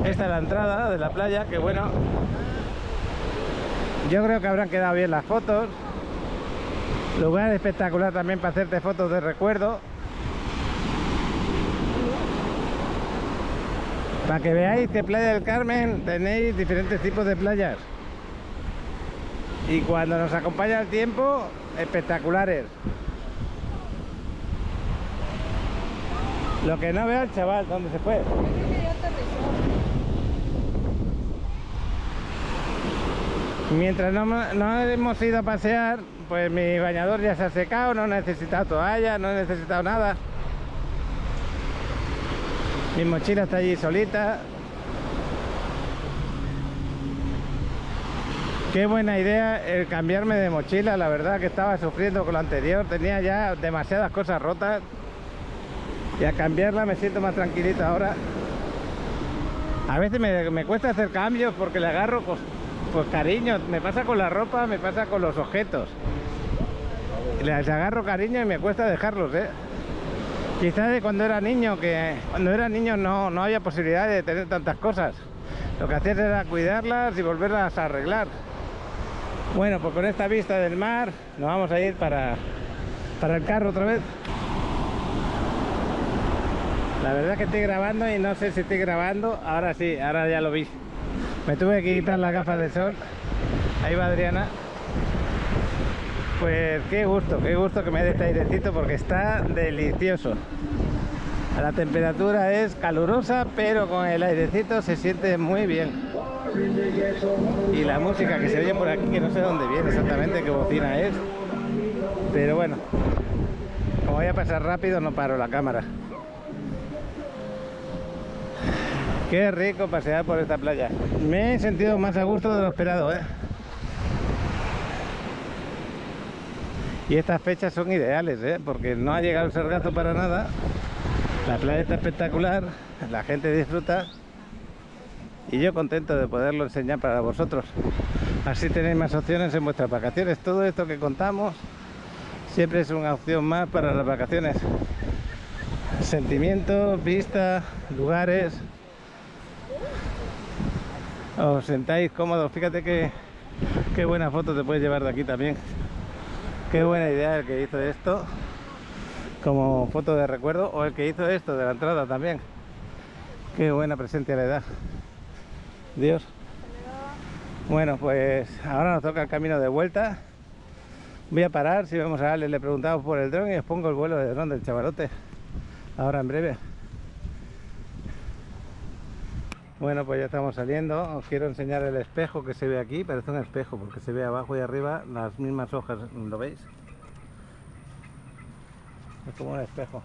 Esta es la entrada de la playa, que bueno. Yo creo que habrán quedado bien las fotos. Lugar espectacular también para hacerte fotos de recuerdo. Para que veáis que Playa del Carmen tenéis diferentes tipos de playas. Y cuando nos acompaña el tiempo, espectaculares. Lo que no veo al chaval, ¿dónde se fue? Yo creo que ya aterrizó. Mientras no hemos ido a pasear, pues mi bañador ya se ha secado, no he necesitado toalla, no he necesitado nada. Mi mochila está allí solita. Qué buena idea el cambiarme de mochila, la verdad que estaba sufriendo con lo anterior, tenía ya demasiadas cosas rotas y al cambiarla me siento más tranquilito ahora. A veces me cuesta hacer cambios porque le agarro pues cariño, me pasa con la ropa, me pasa con los objetos. Les agarro cariño y me cuesta dejarlos, Quizás de cuando era niño, no había posibilidad de tener tantas cosas. Lo que hacías era cuidarlas y volverlas a arreglar. Bueno, pues con esta vista del mar nos vamos a ir para el carro otra vez. La verdad es que estoy grabando y no sé si estoy grabando. Ahora sí, ahora ya lo vi. Me tuve que quitar las gafas de sol. Ahí va Adriana. Pues qué gusto que me dé este airecito porque está delicioso. La temperatura es calurosa, pero con el airecito se siente muy bien. Y la música que se oye por aquí, que no sé dónde viene exactamente, qué bocina es. Pero bueno, como voy a pasar rápido, no paro la cámara. Qué rico pasear por esta playa. Me he sentido más a gusto de lo esperado, Y estas fechas son ideales, porque no ha llegado el sargazo para nada. La playa está espectacular, la gente disfruta y yo contento de poderlo enseñar para vosotros. Así tenéis más opciones en vuestras vacaciones. Todo esto que contamos siempre es una opción más para las vacaciones. Sentimientos, vistas, lugares. Os sentáis cómodos. Fíjate qué buena foto te puedes llevar de aquí también. Qué buena idea el que hizo esto como foto de recuerdo, o el que hizo esto de la entrada también. Qué buena presencia le da. Dios. Bueno, pues ahora nos toca el camino de vuelta. Voy a parar, si vemos a Ale le preguntamos por el dron y os pongo el vuelo de dron del chavalote ahora en breve. Bueno, pues ya estamos saliendo. Os quiero enseñar el espejo que se ve aquí. Parece un espejo porque se ve abajo y arriba las mismas hojas. ¿Lo veis? Es como un espejo.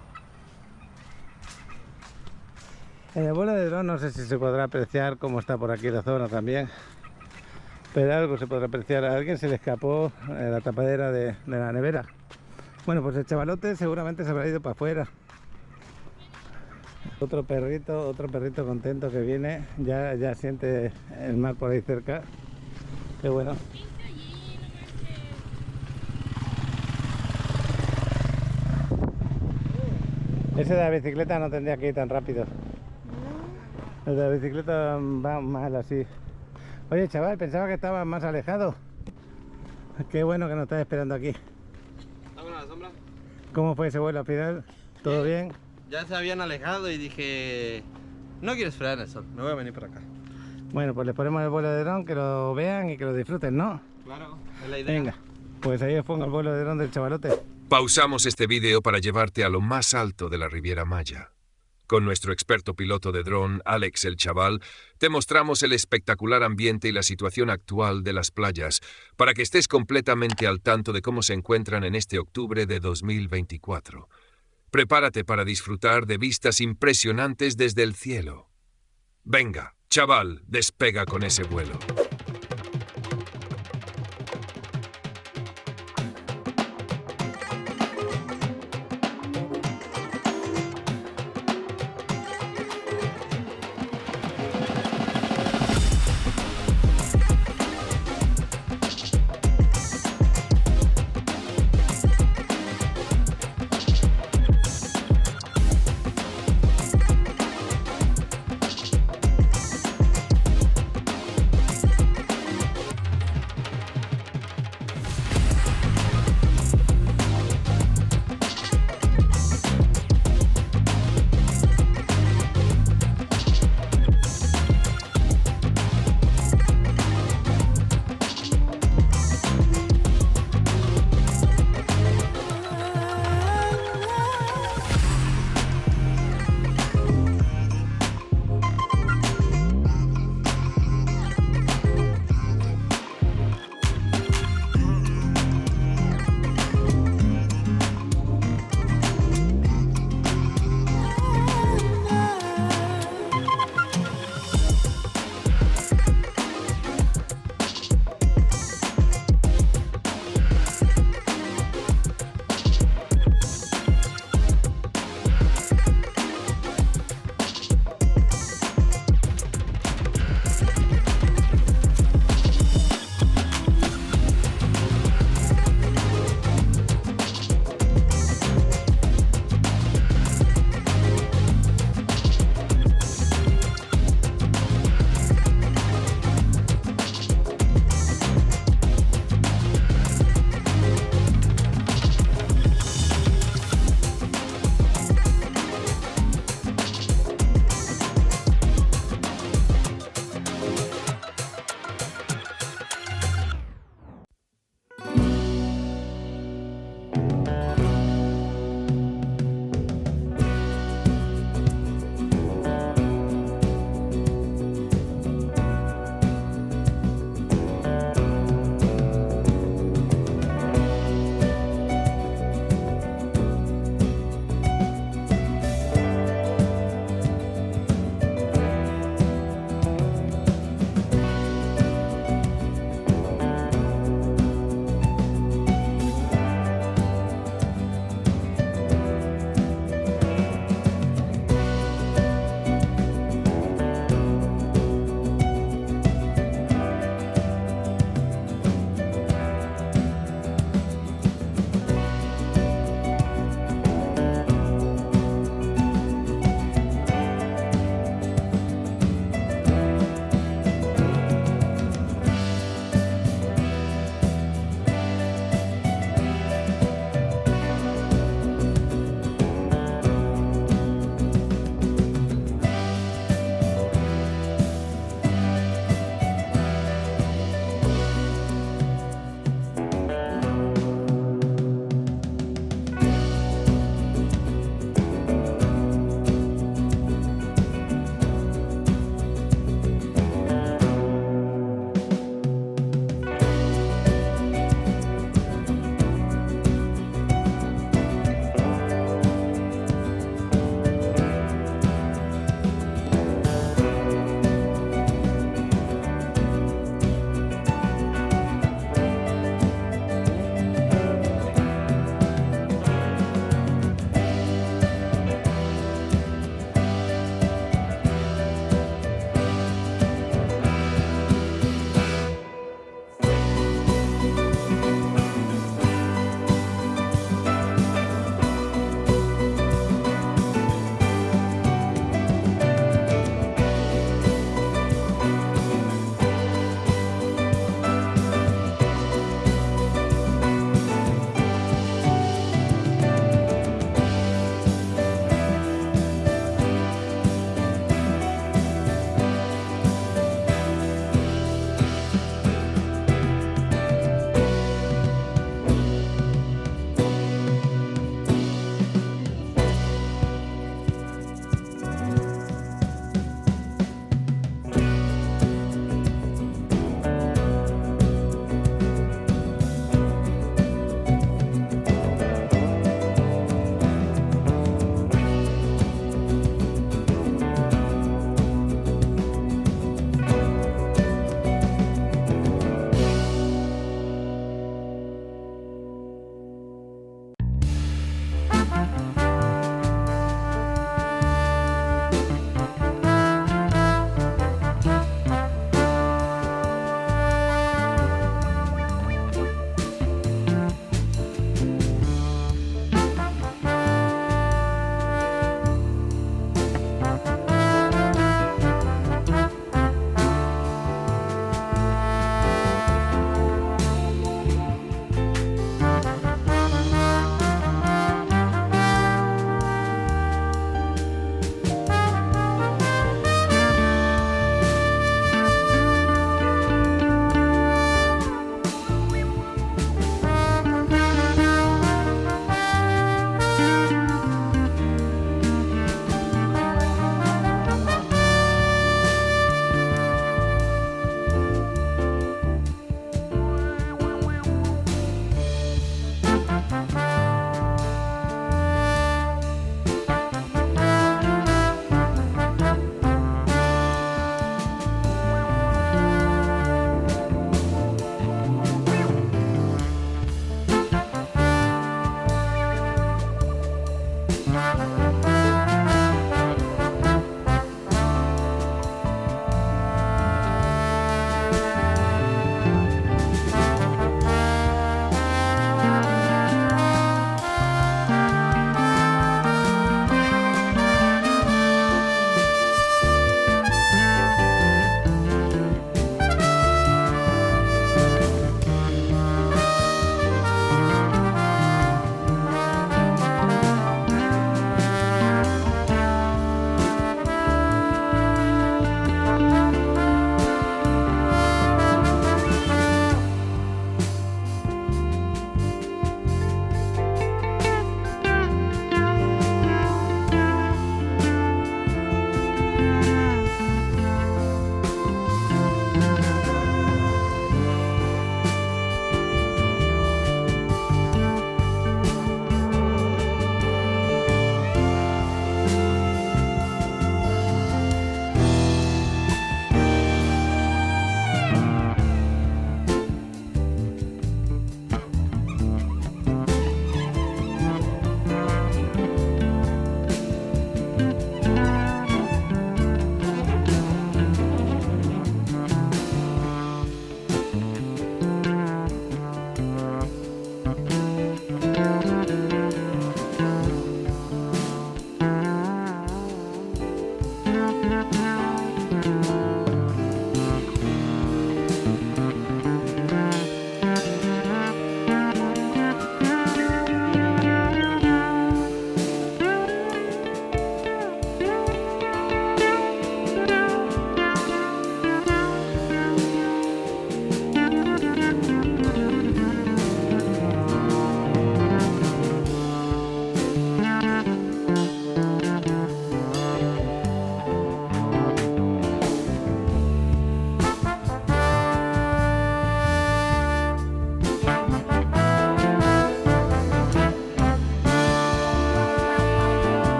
En el vuelo de dron no sé si se podrá apreciar cómo está por aquí la zona también, pero algo se podrá apreciar. A alguien se le escapó la tapadera de la nevera. Bueno, pues el chavalote seguramente se habrá ido para afuera. Otro perrito contento que viene, ya siente el mar por ahí cerca. Qué bueno. Ese de la bicicleta no tendría que ir tan rápido. El de la bicicleta va mal así. Oye, chaval, pensaba que estabas más alejado. Qué bueno que nos estás esperando aquí. ¿Estamos a la sombra? ¿Cómo fue ese vuelo al final? ¿Todo bien? Ya se habían alejado y dije, no quiero esperar en el sol, me voy a venir por acá. Bueno, pues les ponemos el vuelo de dron, que lo vean y que lo disfruten, ¿no? Claro, es la idea. Venga, pues ahí os pongo el vuelo de dron del chavalote. Pausamos este vídeo para llevarte a lo más alto de la Riviera Maya. Con nuestro experto piloto de dron, Alex el Chaval, te mostramos el espectacular ambiente y la situación actual de las playas, para que estés completamente al tanto de cómo se encuentran en este octubre de 2024. Prepárate para disfrutar de vistas impresionantes desde el cielo. Venga, chaval, despega con ese vuelo.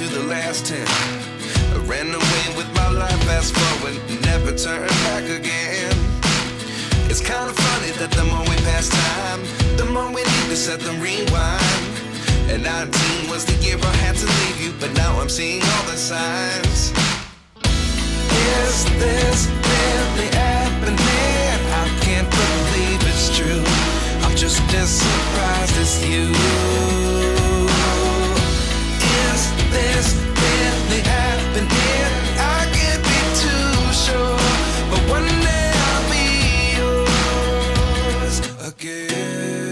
to the last 10. I ran away with my life, fast forward, never turn back again. It's kind of funny that the more we pass time, the more we need to set the rewind. And 19 was the year I had to leave you, but now I'm seeing all the signs. Is this really happening? I can't believe it's true. I'm just as surprised as you. Is this really happening? I can't be too sure, but one day I'll be yours again.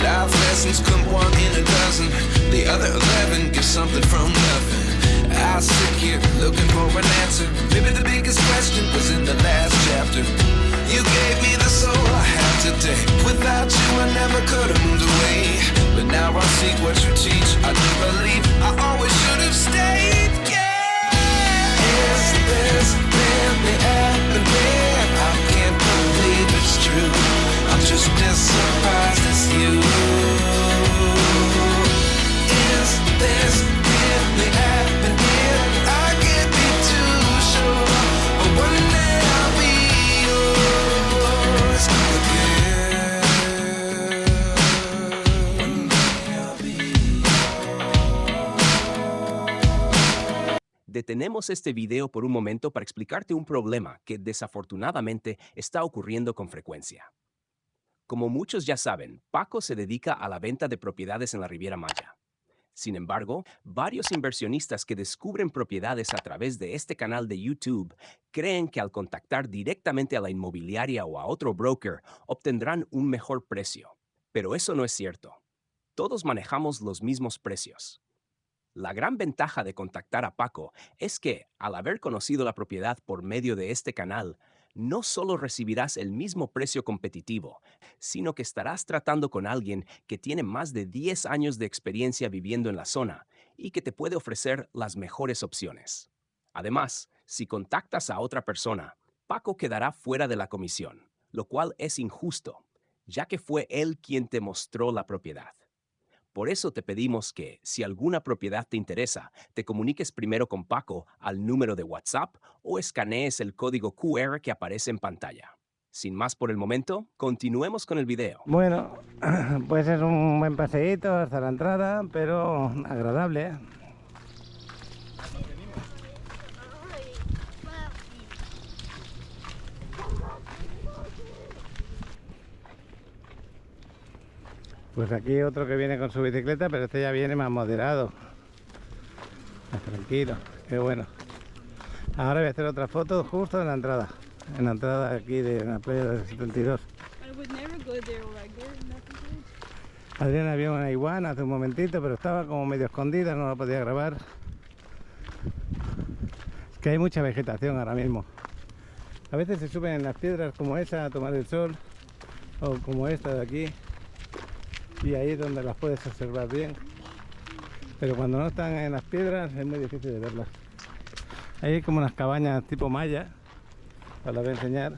Life lessons come one in a dozen. The other 11 give something from nothing. I sit here looking for an answer. Maybe the biggest question was in the last chapter. You gave me the soul I have today. Without you I never could have moved away. But now I see what you teach. I do believe I always should have stayed. Yeah. Is this really happening? I can't believe it's true. I'm just as surprised as you. Is this really happening? I can't be too sure, but one day I'll be yours again. One day I'll be yours. Detenemos este video por un momento para explicarte un problema que desafortunadamente está ocurriendo con frecuencia. Como muchos ya saben, Paco se dedica a la venta de propiedades en la Riviera Maya. Sin embargo, varios inversionistas que descubren propiedades a través de este canal de YouTube creen que al contactar directamente a la inmobiliaria o a otro broker obtendrán un mejor precio. Pero eso no es cierto. Todos manejamos los mismos precios. La gran ventaja de contactar a Paco es que, al haber conocido la propiedad por medio de este canal, no solo recibirás el mismo precio competitivo, sino que estarás tratando con alguien que tiene más de 10 años de experiencia viviendo en la zona y que te puede ofrecer las mejores opciones. Además, si contactas a otra persona, Paco quedará fuera de la comisión, lo cual es injusto, ya que fue él quien te mostró la propiedad. Por eso te pedimos que, si alguna propiedad te interesa, te comuniques primero con Paco al número de WhatsApp o escanees el código QR que aparece en pantalla. Sin más por el momento, continuemos con el video. Bueno, pues es un buen paseíto hasta la entrada, pero agradable, ¿eh? Pues aquí otro que viene con su bicicleta, pero este ya viene más moderado, más tranquilo, qué bueno. Ahora voy a hacer otra foto justo en la entrada aquí de la playa del 72. Adriana vio una iguana hace un momentito, pero estaba como medio escondida, no la podía grabar. Es que hay mucha vegetación ahora mismo. A veces se suben en las piedras como esa a tomar el sol, o como esta de aquí. Y ahí es donde las puedes observar bien, pero cuando no están en las piedras es muy difícil de verlas. Ahí hay como unas cabañas tipo maya, os las voy a enseñar.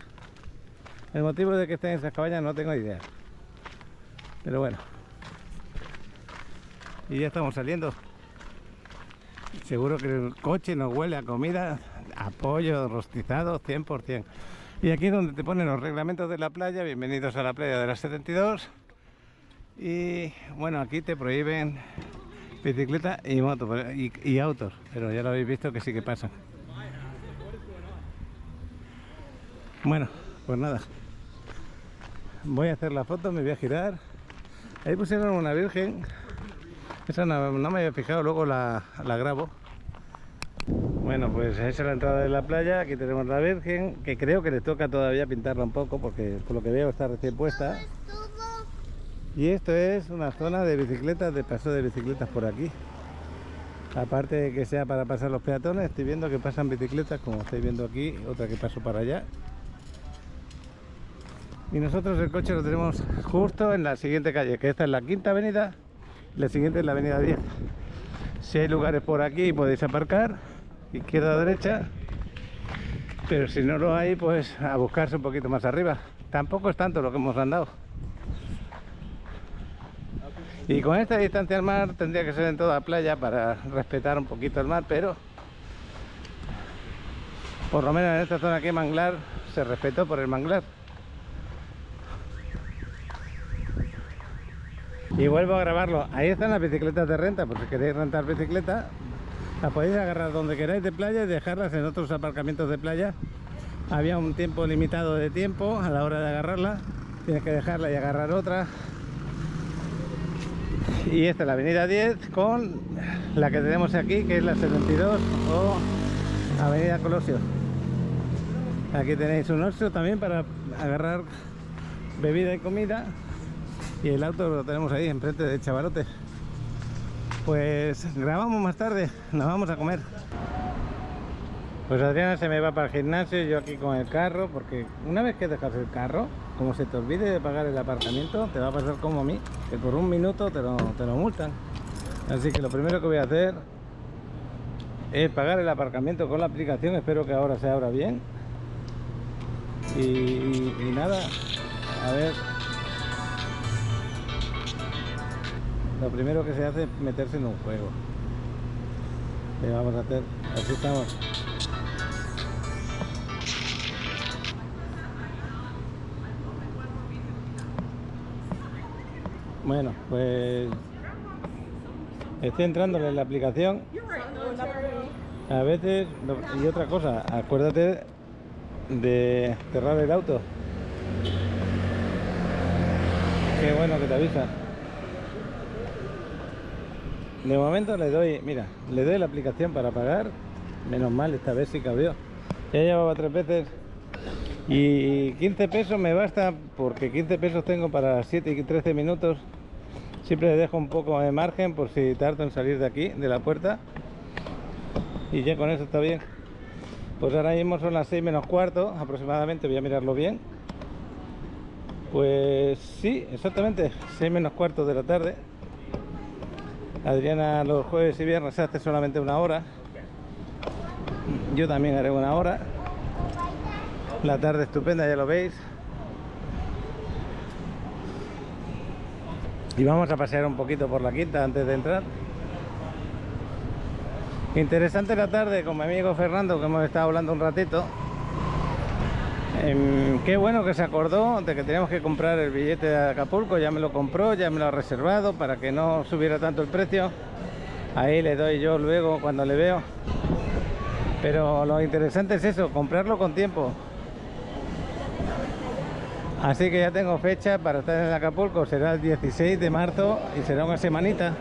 El motivo de que estén esas cabañas no tengo idea, pero bueno. Y ya estamos saliendo. Seguro que el coche nos huele a comida, a pollo rostizado 100%. Y aquí es donde te ponen los reglamentos de la playa. Bienvenidos a la playa de las 72. Y bueno, aquí te prohíben bicicleta y moto y autos, pero ya lo habéis visto que sí que pasa. Bueno, pues nada, voy a hacer la foto, me voy a girar. Ahí pusieron una virgen, esa no me había fijado, luego la grabo. Bueno, pues esa es la entrada de la playa. Aquí tenemos la virgen, que creo que le toca todavía pintarla un poco, porque por lo que veo está recién puesta. Y esto es una zona de bicicletas, de paso de bicicletas por aquí. Aparte de que sea para pasar los peatones, estoy viendo que pasan bicicletas, como estáis viendo aquí, otra que paso para allá. Y nosotros el coche lo tenemos justo en la siguiente calle, que esta es la Quinta Avenida, y la siguiente es la Avenida 10. Si hay lugares por aquí podéis aparcar, izquierda o derecha. Pero si no lo hay, pues a buscarse un poquito más arriba. Tampoco es tanto lo que hemos andado. Y con esta distancia al mar tendría que ser en toda playa para respetar un poquito el mar, pero por lo menos en esta zona aquí, manglar, se respetó por el manglar. Y vuelvo a grabarlo. Ahí están las bicicletas de renta, por si queréis rentar bicicleta, las podéis agarrar donde queráis de playa y dejarlas en otros aparcamientos de playa. Había un tiempo limitado de tiempo a la hora de agarrarla, tienes que dejarla y agarrar otra. Y esta es la avenida 10 con la que tenemos aquí, que es la 72 o avenida Colosio. Aquí tenéis un ostro también para agarrar bebida y comida. Y el auto lo tenemos ahí enfrente de Chavalote. Pues grabamos más tarde, nos vamos a comer. Pues Adriana se me va para el gimnasio, yo aquí con el carro, porque una vez que dejas el carro, como se te olvide de pagar el aparcamiento, te va a pasar como a mí, que por un minuto te lo multan. Así que lo primero que voy a hacer es pagar el aparcamiento con la aplicación, espero que ahora se abra bien. Y nada, a ver. Lo primero que se hace es meterse en un juego. ¿Qué vamos a hacer? Así estamos. Bueno, pues estoy entrándole en la aplicación. A veces, y otra cosa, acuérdate de cerrar el auto. Qué bueno que te avisa. De momento le doy, mira, le doy la aplicación para pagar. Menos mal, esta vez sí cabió. Ya llevaba 3 veces. Y 15 pesos me basta, porque 15 pesos tengo para 7 y 13 minutos. Siempre le dejo un poco de margen por si tardo en salir de aquí, de la puerta. Y ya con eso está bien. Pues ahora mismo son las 6 menos cuarto aproximadamente, voy a mirarlo bien. Pues sí, exactamente, 6 menos cuarto de la tarde. Adriana los jueves y viernes hace solamente 1 hora. Yo también haré 1 hora. La tarde estupenda, ya lo veis. Y vamos a pasear un poquito por la quinta antes de entrar. Interesante la tarde con mi amigo Fernando, que hemos estado hablando un ratito. Qué bueno que se acordó de que teníamos que comprar el billete de Acapulco. Ya me lo compró, ya me lo ha reservado para que no subiera tanto el precio. Ahí le doy yo luego cuando le veo. Pero lo interesante es eso, comprarlo con tiempo. Así que ya tengo fecha para estar en Acapulco. Será el 16 de marzo y será una semanita.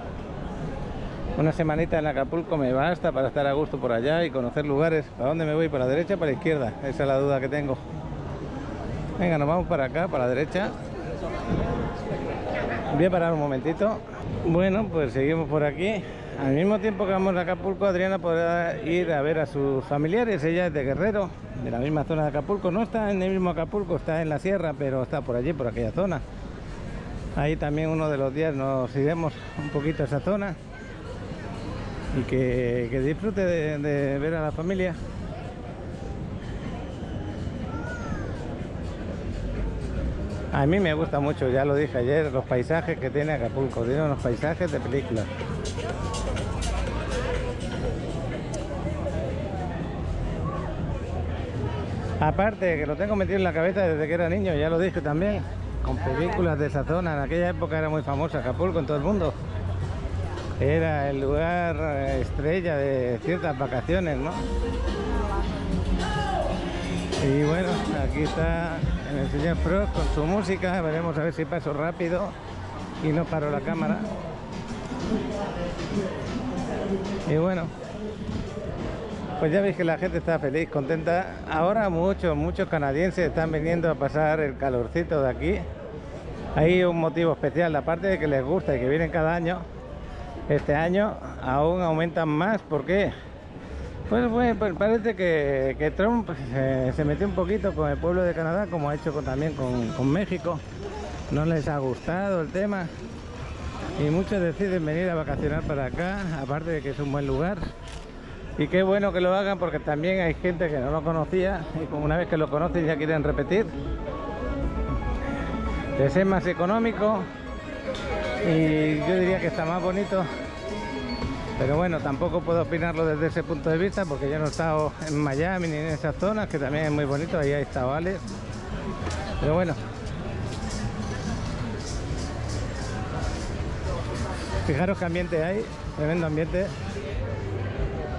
Una semanita en Acapulco me basta para estar a gusto por allá y conocer lugares. ¿Para dónde me voy? ¿Para la derecha o para la izquierda? Esa es la duda que tengo. Venga, nos vamos para acá, para la derecha. Voy a parar un momentito. Bueno, pues seguimos por aquí. Al mismo tiempo que vamos a Acapulco, Adriana podrá ir a ver a sus familiares. Ella es de Guerrero, de la misma zona de Acapulco. No está en el mismo Acapulco, está en la sierra, pero está por allí, por aquella zona. Ahí también uno de los días nos iremos un poquito a esa zona. Y que disfrute de ver a la familia. A mí me gusta mucho, ya lo dije ayer, los paisajes que tiene Acapulco. Tiene unos paisajes de película. Aparte que lo tengo metido en la cabeza desde que era niño, ya lo dije también, con películas de esa zona. En aquella época era muy famosa Acapulco en todo el mundo. Era el lugar estrella de ciertas vacaciones, ¿no? Y bueno, aquí está el señor Frost con su música. Veremos a ver si paso rápido y no paro la cámara. Y bueno, pues ya veis que la gente está feliz, contenta. Ahora muchos canadienses están viniendo a pasar el calorcito de aquí. Hay un motivo especial, aparte de que les gusta y que vienen cada año. Este año aún aumentan más. ¿Por qué? Pues parece que Trump se metió un poquito con el pueblo de Canadá, como ha hecho también con México. No les ha gustado el tema y muchos deciden venir a vacacionar para acá, aparte de que es un buen lugar. Y qué bueno que lo hagan, porque también hay gente que no lo conocía y como una vez que lo conocen ya quieren repetir. Les es más económico y yo diría que está más bonito. Pero bueno, tampoco puedo opinarlo desde ese punto de vista porque yo no he estado en Miami ni en esas zonas, que también es muy bonito. Ahí hay chavales. Pero bueno. Fijaros qué ambiente hay, tremendo ambiente.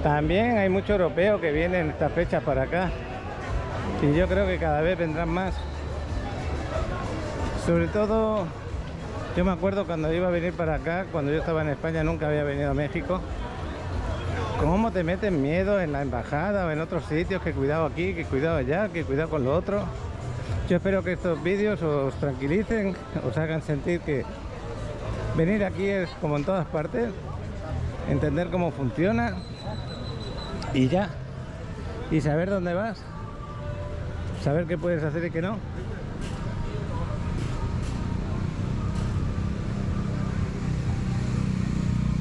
También hay mucho europeo que vienen estas fechas para acá. Y yo creo que cada vez vendrán más. Sobre todo, yo me acuerdo cuando iba a venir para acá, cuando yo estaba en España, nunca había venido a México. Cómo te meten miedo en la embajada o en otros sitios, que cuidado aquí, que cuidado allá, que cuidado con lo otro. Yo espero que estos vídeos os tranquilicen, os hagan sentir que venir aquí es como en todas partes, entender cómo funciona y ya, y saber dónde vas, saber qué puedes hacer y qué no.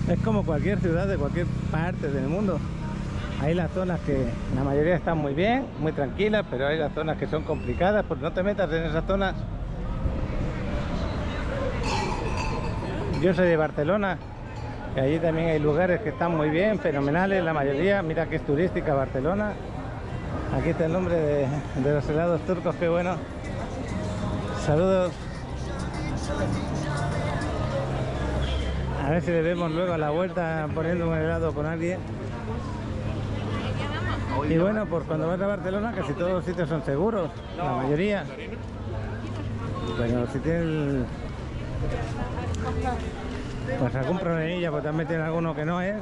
Es como cualquier ciudad de cualquier parte del mundo. Hay las zonas que la mayoría están muy bien, muy tranquilas, pero hay las zonas que son complicadas, pues no te metas en esas zonas. Yo soy de Barcelona, y allí también hay lugares que están muy bien, fenomenales, la mayoría. Mira que es turística Barcelona. Aquí está el nombre de los helados turcos, qué bueno. Saludos. A ver si le vemos luego a la vuelta poniendo un helado con alguien. Y bueno, pues cuando vas a Barcelona casi todos los sitios son seguros, la mayoría. Pero si tienes pues algún problemilla, pues te han metido en alguno que no es,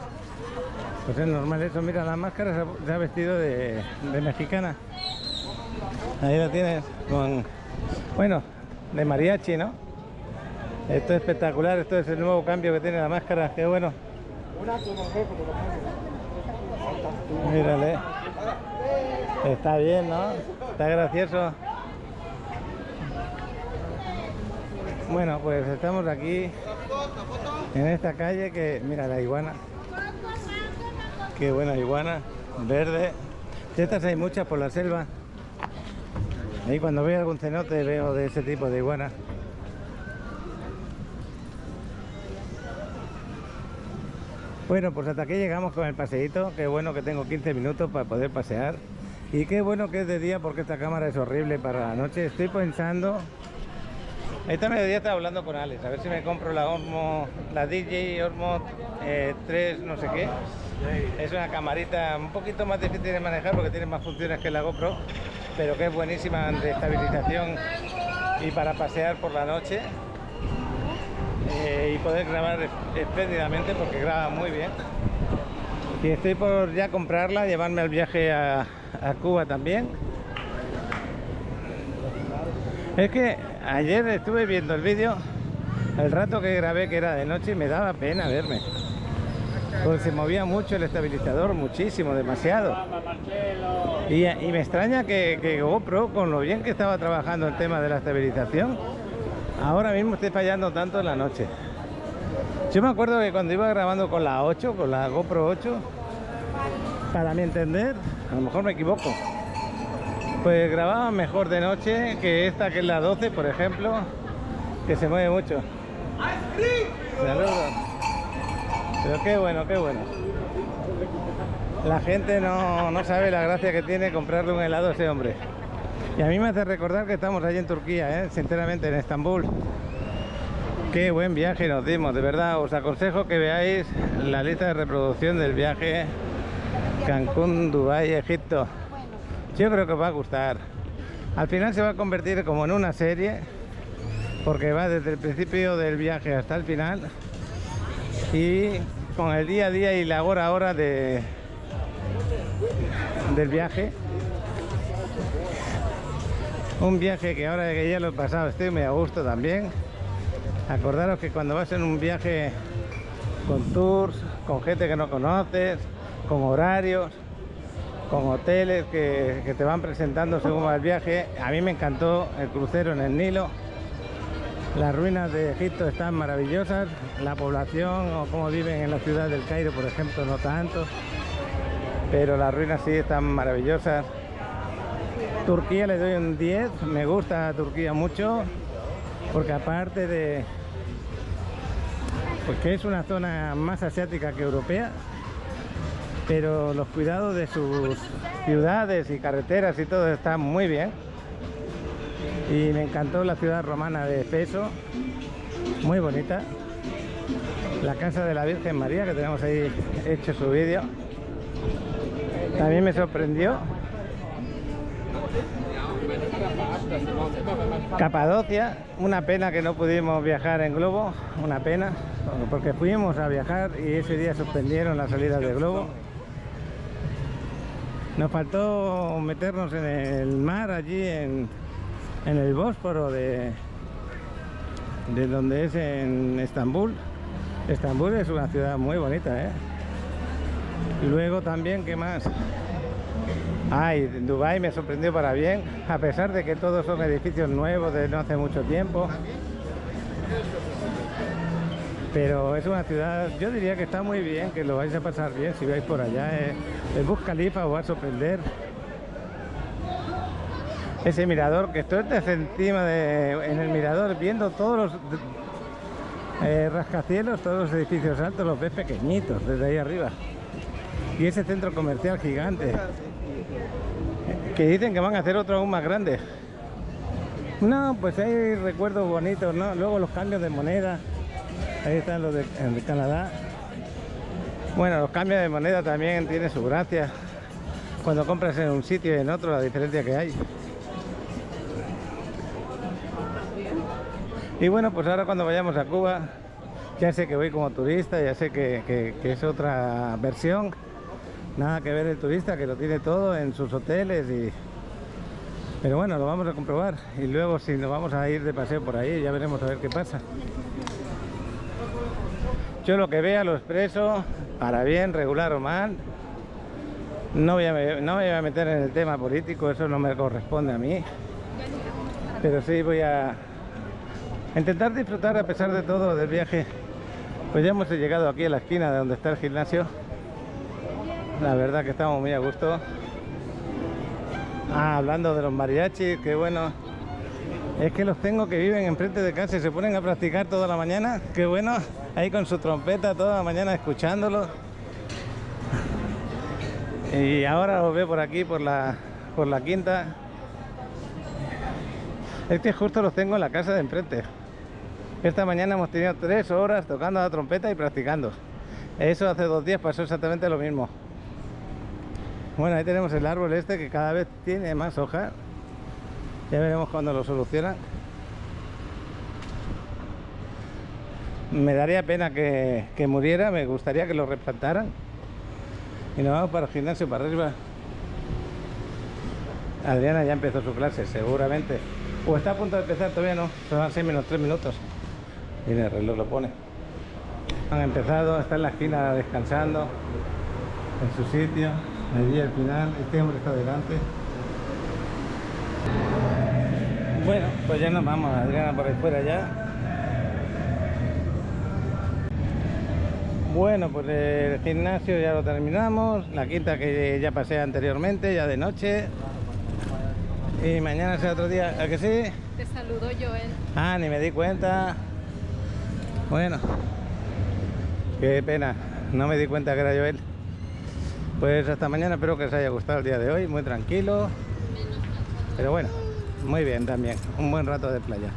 pues es normal eso. Mira, la máscara se ha vestido de mexicana. Ahí la tienes, con, bueno, de mariachi, ¿no? Esto es espectacular, esto es el nuevo cambio que tiene la máscara, qué bueno. Mírale. Está bien, ¿no? Está gracioso. Bueno, pues estamos aquí en esta calle que, mira la iguana. Qué buena iguana, verde. De estas hay muchas por la selva. Ahí cuando veo algún cenote veo de ese tipo de iguana. Bueno, pues hasta aquí llegamos con el paseíto. Qué bueno que tengo 15 minutos para poder pasear. Y qué bueno que es de día, porque esta cámara es horrible para la noche. Estoy pensando... Esta mediodía estaba hablando con Alex, a ver si me compro la Osmo, la DJI Osmo 3 no sé qué. Es una camarita un poquito más difícil de manejar porque tiene más funciones que la GoPro, pero que es buenísima de estabilización y para pasear por la noche. Y poder grabar espléndidamente porque graba muy bien. Y estoy por ya comprarla, llevarme al viaje a Cuba también. Es que ayer estuve viendo el vídeo, el rato que grabé, que era de noche, y me daba pena verme. Porque se movía mucho el estabilizador, muchísimo, demasiado. Y me extraña que GoPro, con lo bien que estaba trabajando el tema de la estabilización, ahora mismo esté fallando tanto en la noche. Yo me acuerdo que cuando iba grabando con la 8, con la GoPro 8, para mi entender, a lo mejor me equivoco, pues grababa mejor de noche que esta, que es la 12, por ejemplo, que se mueve mucho. Saludos. Pero qué bueno, qué bueno. La gente no sabe la gracia que tiene comprarle un helado a ese hombre. Y a mí me hace recordar que estamos allí en Turquía, sinceramente, en Estambul. Qué buen viaje nos dimos, de verdad. Os aconsejo que veáis la lista de reproducción del viaje Cancún, Dubái, Egipto. Yo creo que os va a gustar. Al final se va a convertir como en una serie, porque va desde el principio del viaje hasta el final, y con el día a día y la hora a hora del viaje. Un viaje que ahora que ya lo he pasado estoy muy a gusto también. Acordaros que cuando vas en un viaje con tours, con gente que no conoces, con horarios, con hoteles que te van presentando según va el viaje. A mí me encantó el crucero en el Nilo. Las ruinas de Egipto están maravillosas. La población o cómo viven en la ciudad del Cairo, por ejemplo, no tanto. pero las ruinas sí están maravillosas. Turquía le doy un 10, me gusta Turquía mucho, porque aparte de que es una zona más asiática que europea, pero los cuidados de sus ciudades y carreteras y todo está muy bien. Y me encantó la ciudad romana de Efeso, muy bonita. La casa de la Virgen María, que tenemos ahí hecho su vídeo, también me sorprendió. Capadocia, una pena que no pudimos viajar en globo, una pena, porque fuimos a viajar y ese día suspendieron las salidas de globo. Nos faltó meternos en el mar, allí en el Bósforo de donde es en Estambul. Estambul es una ciudad muy bonita, ¿eh? Y luego también, ¿qué más? Ay, Dubái me sorprendió para bien, a pesar de que todos son edificios nuevos de no hace mucho tiempo. Pero es una ciudad, yo diría que está muy bien, que lo vais a pasar bien si vais por allá. El Burj Khalifa os va a sorprender. Ese mirador, que tú estás encima en el mirador viendo todos los rascacielos, todos los edificios altos, los ves pequeñitos desde ahí arriba. Y ese centro comercial gigante, que dicen que van a hacer otro aún más grande. No, pues hay recuerdos bonitos, ¿no? Luego los cambios de moneda, ahí están los de Canadá. Bueno, los cambios de moneda también tienen su gracia, cuando compras en un sitio y en otro, la diferencia que hay. Y bueno, pues ahora cuando vayamos a Cuba, ya sé que voy como turista, ya sé que es otra versión. Nada que ver el turista, que lo tiene todo en sus hoteles pero bueno, lo vamos a comprobar. Y luego si nos vamos a ir de paseo por ahí, ya veremos a ver qué pasa. Yo lo que vea lo expreso, para bien, regular o mal. No me voy a meter en el tema político, eso no me corresponde a mí. Pero sí voy a intentar disfrutar a pesar de todo del viaje. Pues ya hemos llegado aquí a la esquina de donde está el gimnasio. La verdad que estamos muy a gusto. Hablando de los mariachis, que bueno, es que los tengo que viven enfrente de casa y se ponen a practicar toda la mañana. Qué bueno, ahí con su trompeta toda la mañana escuchándolo. Y ahora los veo por aquí, por la quinta. Es que justo los tengo en la casa de enfrente. Esta mañana hemos tenido 3 horas tocando la trompeta y practicando. Eso hace 2 días pasó exactamente lo mismo. Bueno, ahí tenemos el árbol este que cada vez tiene más hojas. Ya veremos cuando lo solucionan. Me daría pena que muriera, me gustaría que lo replantaran. Y nos vamos para el gimnasio, para arriba. Adriana ya empezó su clase, seguramente. O está a punto de empezar, todavía no. Son 6 menos 3 minutos. Mira, el reloj lo pone. Han empezado, está en la esquina descansando, en su sitio. Allí al final, este hombre está delante. Bueno, pues ya nos vamos, Adriana por ahí fuera ya. Bueno, pues el gimnasio ya lo terminamos. La quinta que ya pasé anteriormente, ya de noche. Y mañana será otro día, ¿a que sí? Te saludó Joel. Ah, ni me di cuenta. Bueno, qué pena, no me di cuenta que era Joel. Pues hasta mañana, espero que os haya gustado el día de hoy, muy tranquilo. Pero bueno, muy bien también, un buen rato de playa.